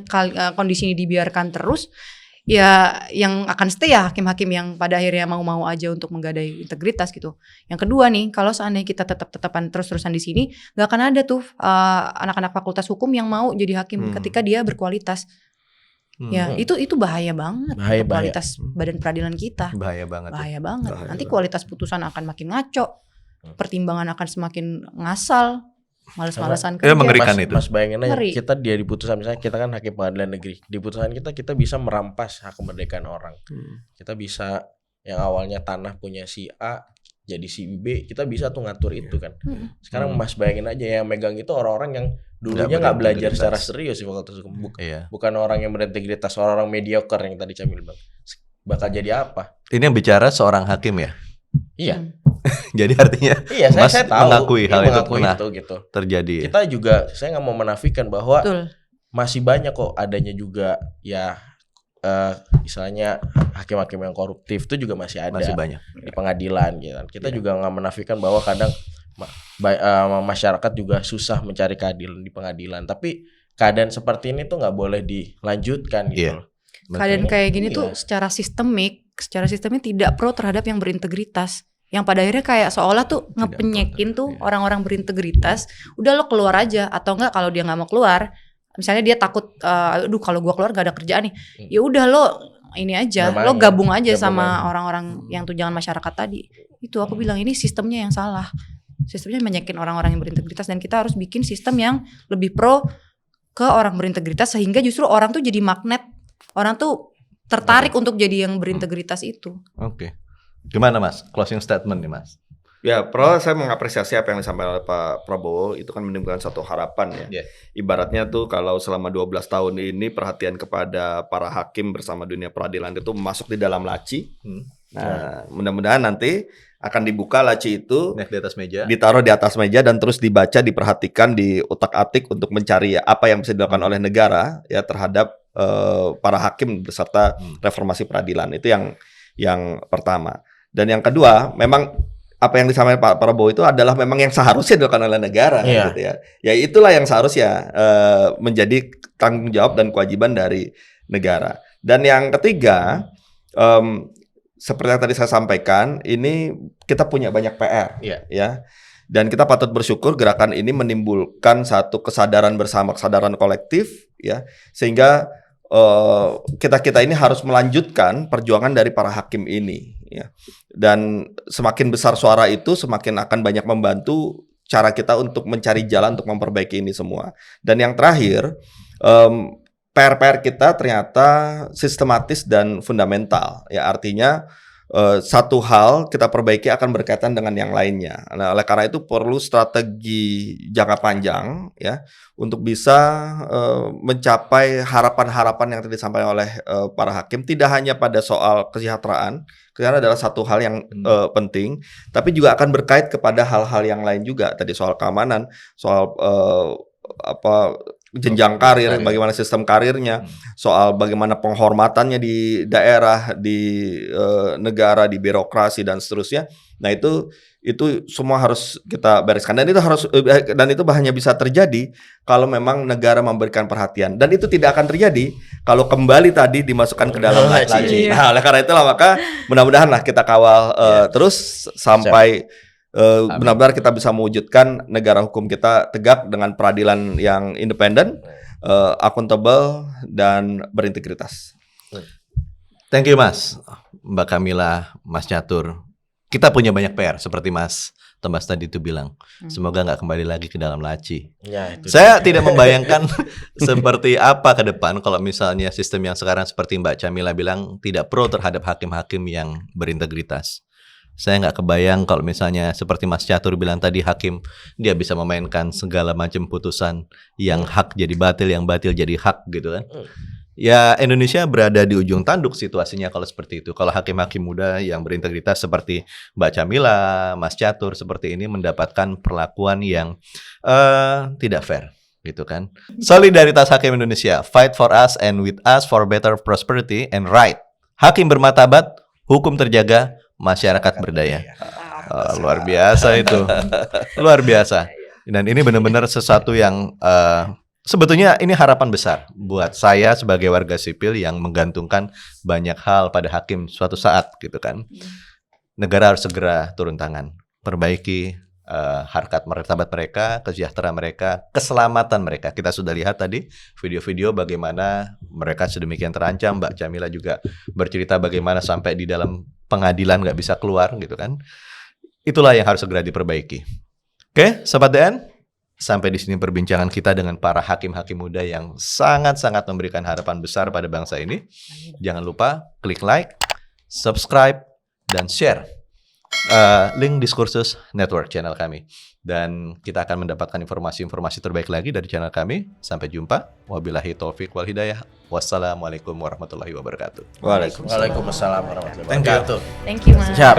kondisi ini dibiarkan terus, ya yang akan stay ya hakim-hakim yang pada akhirnya mau aja untuk menggadai integritas gitu. Yang kedua nih, kalau seandainya kita tetap-tetapan terus-terusan di sini, nggak akan ada tuh anak-anak fakultas hukum yang mau jadi hakim ketika dia berkualitas. Ya itu bahaya banget untuk kualitas badan peradilan kita. Bahaya banget. Nanti kualitas putusan akan makin ngaco, pertimbangan akan semakin ngasal. Males-malesan kerja. Mengerikan itu. Mas bayangin aja kita di putusan, misalnya kita kan hakim pengadilan negeri. Di putusan kita bisa merampas hak kemerdekaan orang. Kita bisa yang awalnya tanah punya si A jadi si B, kita bisa tuh ngatur itu kan. Sekarang Mas bayangin aja yang megang itu orang-orang yang dulunya nggak belajar secara serius di fakultas hukum. Bukan orang yang berintegritas, orang-orang mediocre yang tadi Camil bilang. Bakal jadi apa? Ini yang bicara seorang hakim ya? Iya. Jadi artinya Mas saya tahu, mengakui hal itu pernah gitu. terjadi. Kita juga, saya nggak mau menafikan bahwa masih banyak kok adanya juga ya misalnya hakim-hakim yang koruptif itu juga masih ada banyak di pengadilan gitu kan. Kita juga nggak menafikan bahwa kadang masyarakat juga susah mencari keadilan di pengadilan. Tapi keadaan seperti ini tuh nggak boleh dilanjutkan gitu. Keadaan kayak gini tuh secara sistemik tidak pro terhadap yang berintegritas. Yang pada akhirnya kayak seolah tuh ngepenyekin tuh orang-orang berintegritas, udah lo keluar aja, atau enggak kalau dia nggak mau keluar, misalnya dia takut, aduh kalau gua keluar gak ada kerjaan nih, ya udah lo ini aja, lo gabung aja sama orang-orang yang tunjangan masyarakat tadi. Itu aku bilang ini sistemnya yang salah, sistemnya menyekin orang-orang yang berintegritas dan kita harus bikin sistem yang lebih pro ke orang berintegritas sehingga justru orang tuh jadi magnet, orang tuh tertarik untuk jadi yang berintegritas itu. Oke. Gimana Mas? Closing statement nih Mas. Ya, saya mengapresiasi apa yang disampaikan oleh Pak Prabowo. Itu kan menimbulkan satu harapan ya. Ibaratnya tuh kalau selama 12 tahun ini perhatian kepada para hakim bersama dunia peradilan itu masuk di dalam laci. Nah, mudah-mudahan nanti akan dibuka laci itu, di atas meja, ditaruh di atas meja dan terus dibaca, diperhatikan, diotak-atik untuk mencari apa yang bisa dilakukan oleh negara ya terhadap para hakim beserta reformasi peradilan. Itu yang pertama. Dan yang kedua, memang apa yang disampaikan Pak Prabowo itu adalah memang yang seharusnya dilakukan oleh negara, gitu ya. Ya itulah yang seharusnya menjadi tanggung jawab dan kewajiban dari negara. Dan yang ketiga, seperti yang tadi saya sampaikan, ini kita punya banyak PR, ya. Dan kita patut bersyukur gerakan ini menimbulkan satu kesadaran bersama, kesadaran kolektif, ya, sehingga kita ini harus melanjutkan perjuangan dari para hakim ini, ya. Dan semakin besar suara itu, semakin akan banyak membantu cara kita untuk mencari jalan untuk memperbaiki ini semua. Dan yang terakhir, PR kita ternyata sistematis dan fundamental, ya, artinya satu hal kita perbaiki akan berkaitan dengan yang lainnya. Nah, oleh karena itu perlu strategi jangka panjang ya untuk bisa mencapai harapan-harapan yang tadi disampaikan oleh para hakim. Tidak hanya pada soal kesejahteraan adalah satu hal yang penting, tapi juga akan berkait kepada hal-hal yang lain juga. Tadi soal keamanan, soal jenjang karir, bagaimana sistem karirnya, soal bagaimana penghormatannya di daerah, di negara, di birokrasi dan seterusnya. Nah, itu itu semua harus kita bereskan, dan itu hanya bisa terjadi kalau memang negara memberikan perhatian, dan itu tidak akan terjadi kalau kembali tadi dimasukkan ke dalam laci. Nah, oleh karena itulah maka mudah-mudahan lah kita kawal terus sampai benar-benar kita bisa mewujudkan negara hukum kita tegak dengan peradilan yang independen, akuntabel, dan berintegritas. Thank you Mas, Mbak Kamila, Mas Catur. Kita punya banyak PR seperti Mas Thomas tadi itu bilang. Semoga nggak kembali lagi ke dalam laci. Ya, itu Saya tidak membayangkan seperti apa ke depan kalau misalnya sistem yang sekarang seperti Mbak Camila bilang tidak pro terhadap hakim-hakim yang berintegritas. Saya nggak kebayang kalau misalnya seperti Mas Catur bilang tadi, hakim dia bisa memainkan segala macam putusan, yang hak jadi batil, yang batil jadi hak gitu kan. Ya, Indonesia berada di ujung tanduk situasinya kalau seperti itu. Kalau hakim-hakim muda yang berintegritas seperti Mbak Camila, Mas Catur seperti ini mendapatkan perlakuan yang tidak fair gitu kan. Solidaritas hakim Indonesia, fight for us and with us for better prosperity and right. Hakim bermartabat, hukum terjaga, masyarakat berdaya. Luar biasa itu. Luar biasa. Dan ini benar-benar sesuatu yang sebetulnya ini harapan besar buat saya sebagai warga sipil yang menggantungkan banyak hal pada hakim suatu saat gitu kan. Negara harus segera turun tangan, perbaiki harkat martabat mereka, kesejahteraan mereka, keselamatan mereka. Kita sudah lihat tadi video-video bagaimana mereka sedemikian terancam. Mbak Camila juga bercerita bagaimana sampai di dalam pengadilan nggak bisa keluar gitu kan. Itulah yang harus segera diperbaiki. Oke, Sobat DN, sampai di sini perbincangan kita dengan para hakim-hakim muda yang sangat-sangat memberikan harapan besar pada bangsa ini. Jangan lupa klik like, subscribe, dan share link Diskursus Network channel kami. Dan kita akan mendapatkan informasi-informasi terbaik lagi dari channel kami. Sampai jumpa. Wabillahi taufik wal hidayah. Wassalamualaikum warahmatullahi wabarakatuh. Waalaikumsalam warahmatullahi wabarakatuh. Thank you. Thank you Mas. Siap.